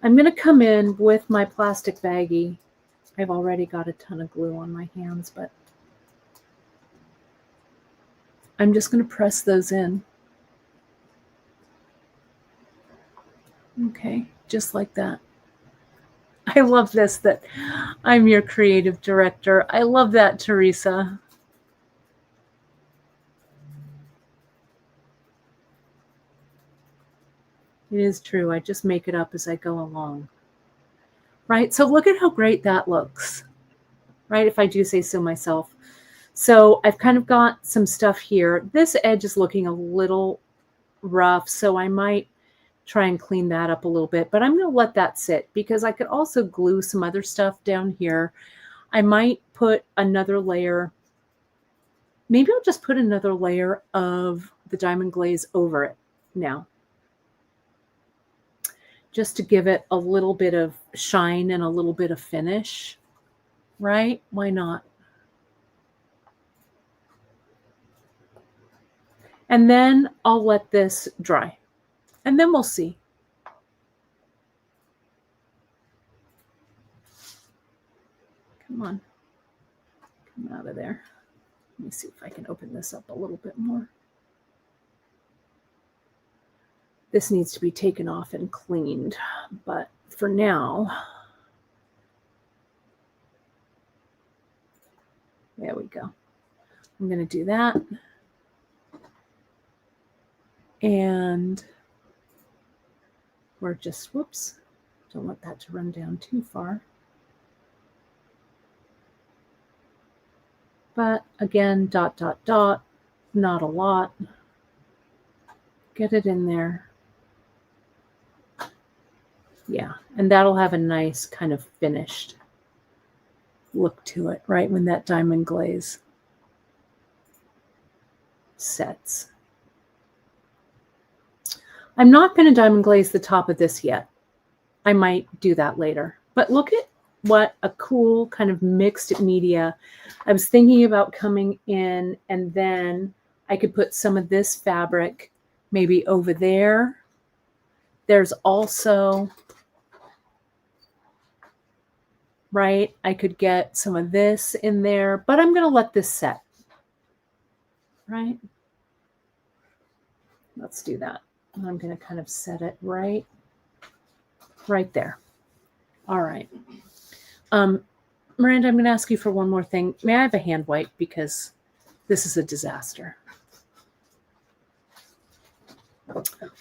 I'm going to come in with my plastic baggie. I've already got a ton of glue on my hands, but I'm just going to press those in. Okay, just like that. I love this, that I'm your creative director. I love that, Teresa. It is true. I just make it up as I go along. Right? So look at how great that looks. Right? If I do say so myself. So I've kind of got some stuff here. This edge is looking a little rough, so I might try and clean that up a little bit, but I'm going to let that sit because I could also glue some other stuff down here. I might put another layer. Maybe I'll just put another layer of the diamond glaze over it now, just to give it a little bit of shine and a little bit of finish, right? Why not? And then I'll let this dry, and then we'll see. Come on, come out of there. Let me see if I can open this up a little bit more. This needs to be taken off and cleaned, but for now, there we go. I'm going to do that. And we're just, whoops, don't want that to run down too far. But again, dot, dot, dot, not a lot. Get it in there. Yeah, and that'll have a nice kind of finished look to it, right, when that diamond glaze sets. I'm not going to diamond glaze the top of this yet. I might do that later. But look at what a cool kind of mixed media. I was thinking about coming in and then I could put some of this fabric maybe over there. There's also, right, I could get some of this in there, but I'm going to let this set, right? Let's do that. I'm going to kind of set it right there. All right. Miranda, I'm going to ask you for one more thing. May I have a hand wipe because this is a disaster.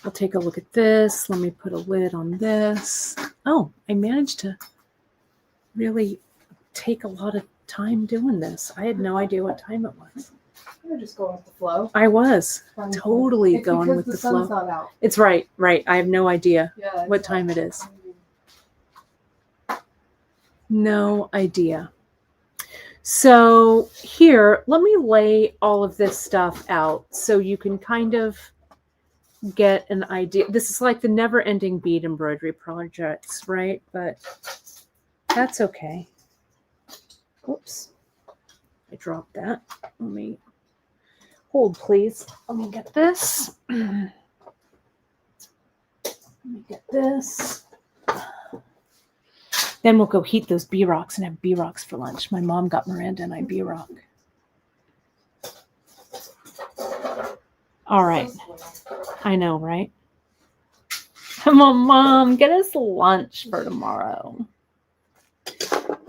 I'll take a look at this. Let me put a lid on this. Oh, I managed to really take a lot of time doing this. I had no idea what time it was. You're just going with the flow. I was totally It's going because with the the sun's flow. not out. It's right. I have no idea Yeah, what time it is. No idea. So here, let me lay all of this stuff out so you can kind of get an idea. This is like the never-ending bead embroidery projects, right? But that's okay. Oops. I dropped that. Let me hold, please. Let me get this. Let me get this. Then we'll go heat those B-Rocks and have B-Rocks for lunch. My mom got Miranda and I B-Rock. All right. I know, right? Come on, Mom. Get us lunch for tomorrow. Let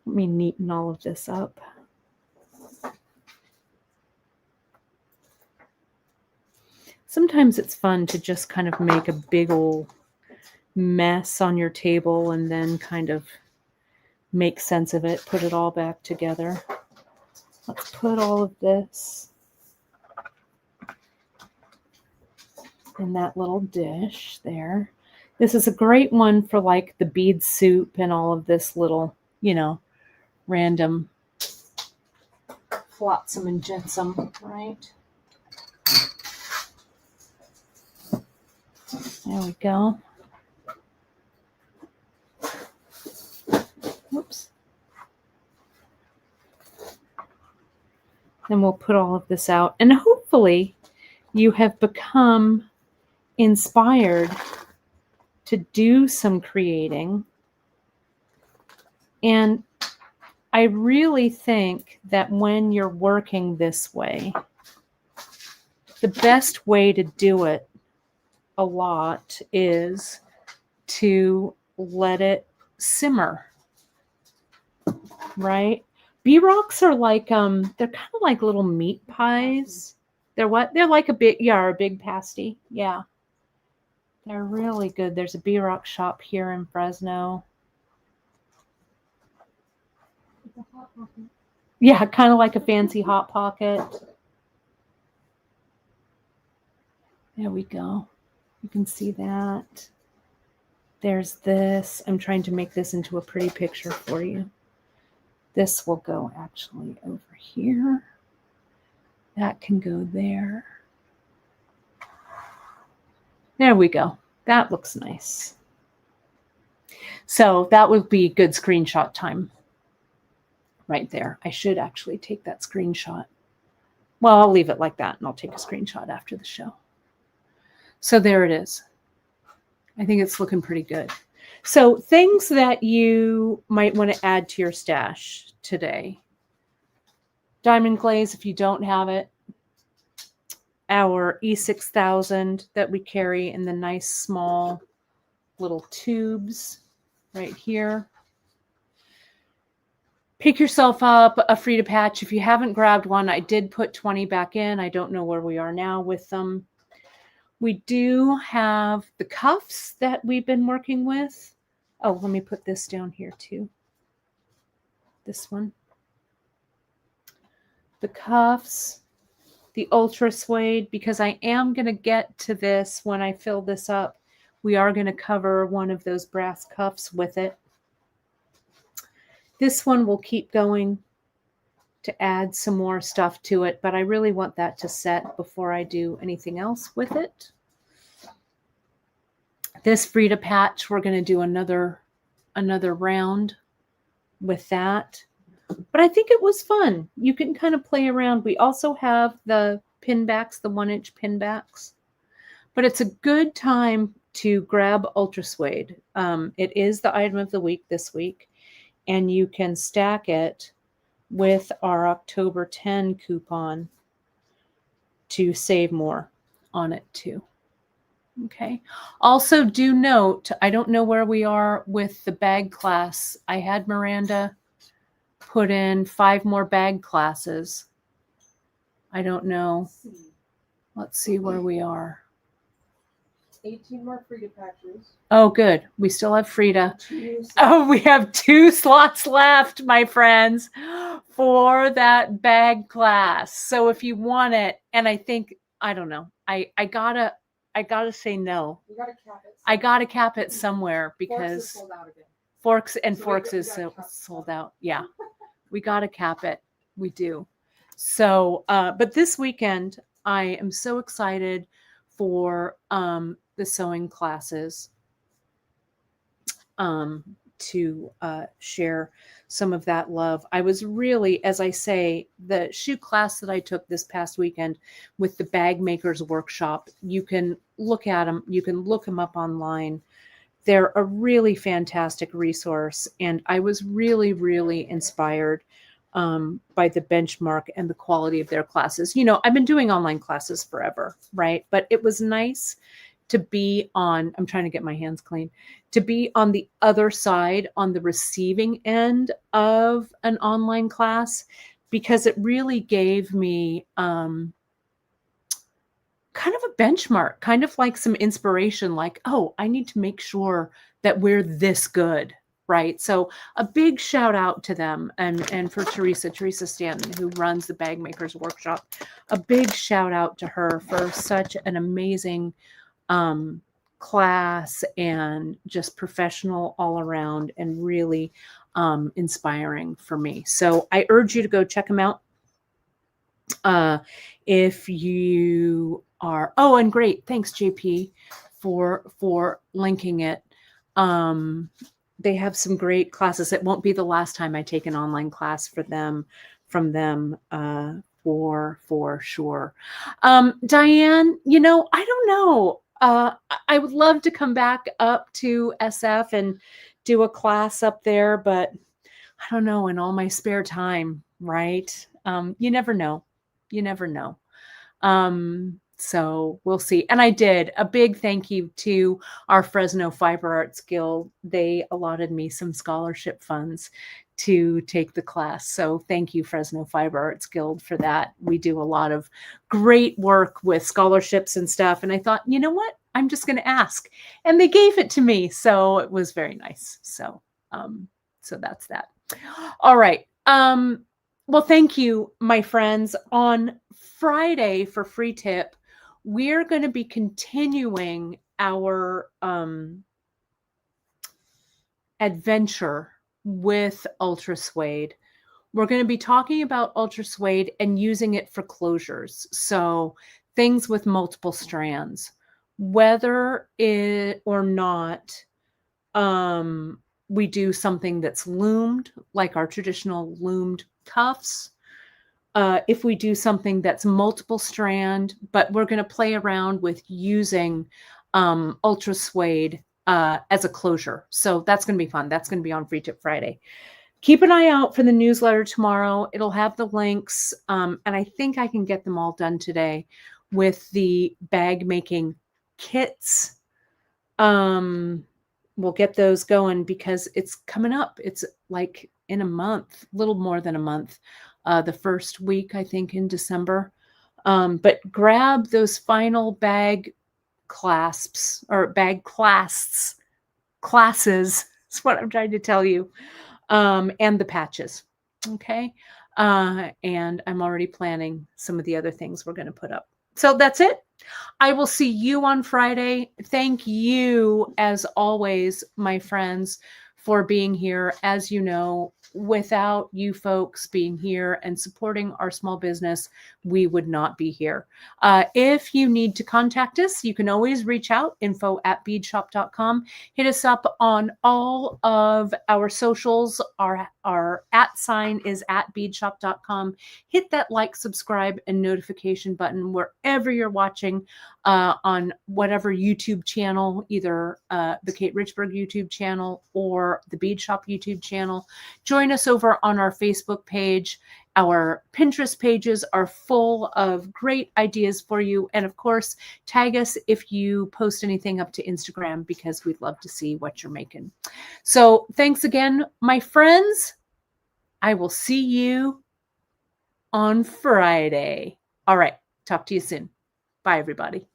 me neaten all of this up. Sometimes it's fun to just kind of make a big old mess on your table and then kind of make sense of it, put it all back together. Let's put all of this in that little dish there. This is a great one for like the bead soup and all of this little, you know, random flotsam and jetsam, right? There we go. Whoops. Then we'll put all of this out. And hopefully you have become inspired to do some creating. And I really think that when you're working this way, the best way to do it a lot is to let it simmer, right? B-Rocks are like, they're kind of like little meat pies. They're what? They're like a big pasty. Yeah. They're really good. There's a B-Rock shop here in Fresno. Yeah, kind of like a fancy Hot Pocket. There we go. You can see that. There's this. I'm trying to make this into a pretty picture for you. This will go actually over here. That can go there. There we go. That looks nice. So that would be good screenshot time right there. I should actually take that screenshot. Well, I'll leave it like that and I'll take a screenshot after the show. So there it is. I think it's looking pretty good. So things that you might want to add to your stash today. Diamond glaze, if you don't have it. Our E6000 that we carry in the nice small little tubes right here. Pick yourself up a Frida patch. If you haven't grabbed one, I did put 20 back in. I don't know where we are now with them. We do have the cuffs that we've been working with. Oh, let me put this down here too. This one. The cuffs, the UltraSuede, because I am going to get to this when I fill this up. We are going to cover one of those brass cuffs with it. This one will keep going to add some more stuff to it, but I really want that to set before I do anything else with it. This Frida patch, we're going to do another another round with that. But I think it was fun. You can kind of play around. We also have the pinbacks, the 1-inch pinbacks. But it's a good time to grab UltraSuede. It is the item of the week this week, and you can stack it with our October 10 coupon to save more on it too. Okay. Also, do note, I don't know where we are with the bag class. I had Miranda put in 5 more bag classes. I don't know. Let's see where we are. 18 more Frida patches. Oh, good. We still have Frida. 2 Oh, we have 2 slots left, my friends, for that bag class. So if you want it, and I think, I don't know, I gotta say no. You gotta cap it. I gotta cap it somewhere because Forks is sold out again. Forks and So Forks we is gotta cap sold it. out. Yeah, we gotta cap it. We do. So, but this weekend, I am so excited for the sewing classes to share some of that love. I was really, as I say, the shoe class that I took this past weekend with the Bag Makers Workshop, you can look at them, you can look them up online. They're a really fantastic resource, and I was really, really inspired by the benchmark and the quality of their classes. You know, I've been doing online classes forever, right? But it was nice to be on, I'm trying to get my hands clean, to be on the other side, on the receiving end of an online class, because it really gave me kind of a benchmark, kind of like some inspiration, like, oh, I need to make sure that we're this good, right? So a big shout out to them, and for Teresa Stanton, who runs the Bag Makers Workshop, a big shout out to her for such an amazing class and just professional all around, and really inspiring for me. So I urge you to go check them out. If you are, oh, and great, thanks JP for linking it. They have some great classes. It won't be the last time I take an online class from them for sure. Diane, you know, I don't know. I would love to come back up to SF and do a class up there, but I don't know, in all my spare time, right? You never know. You never know. So we'll see. And I did a big thank you to our Fresno Fiber Arts Guild. They allotted me some scholarship funds to take the class. So thank you, Fresno Fiber Arts Guild, for that. We do a lot of great work with scholarships and stuff. And I thought, you know what? I'm just going to ask. And they gave it to me. So it was very nice. So that's that. All right. Well, thank you, my friends. On Friday for Free Tip, we're going to be continuing our adventure with UltraSuede. We're going to be talking about UltraSuede and using it for closures. So things with multiple strands, whether it or not we do something that's loomed, like our traditional loomed cuffs. If we do something that's multiple strand, but we're going to play around with using UltraSuede as a closure. So that's going to be fun. That's going to be on Free Tip Friday. Keep an eye out for the newsletter tomorrow. It'll have the links, and I think I can get them all done today with the bag making kits. We'll get those going because it's coming up. It's like in a month, a little more than a month, the first week, I think, in December. But grab those final bag clasps or bag clasps, classes. That's what I'm trying to tell you. And the patches. Okay. And I'm already planning some of the other things we're going to put up. So that's it. I will see you on Friday. Thank you, as always, my friends, for being here. As you know, without you folks being here and supporting our small business, we would not be here. If you need to contact us, you can always reach out, info@beadshop.com. Hit us up on all of our socials. Our @ is @beadshop.com. Hit that like, subscribe, and notification button wherever you're watching on whatever YouTube channel, either the Kate Richburg YouTube channel or the Bead Shop YouTube channel. Join us over on our Facebook page. Our Pinterest pages are full of great ideas for you. And of course, tag us if you post anything up to Instagram, because we'd love to see what you're making. So thanks again, my friends. I will see you on Friday. All right. Talk to you soon. Bye, everybody.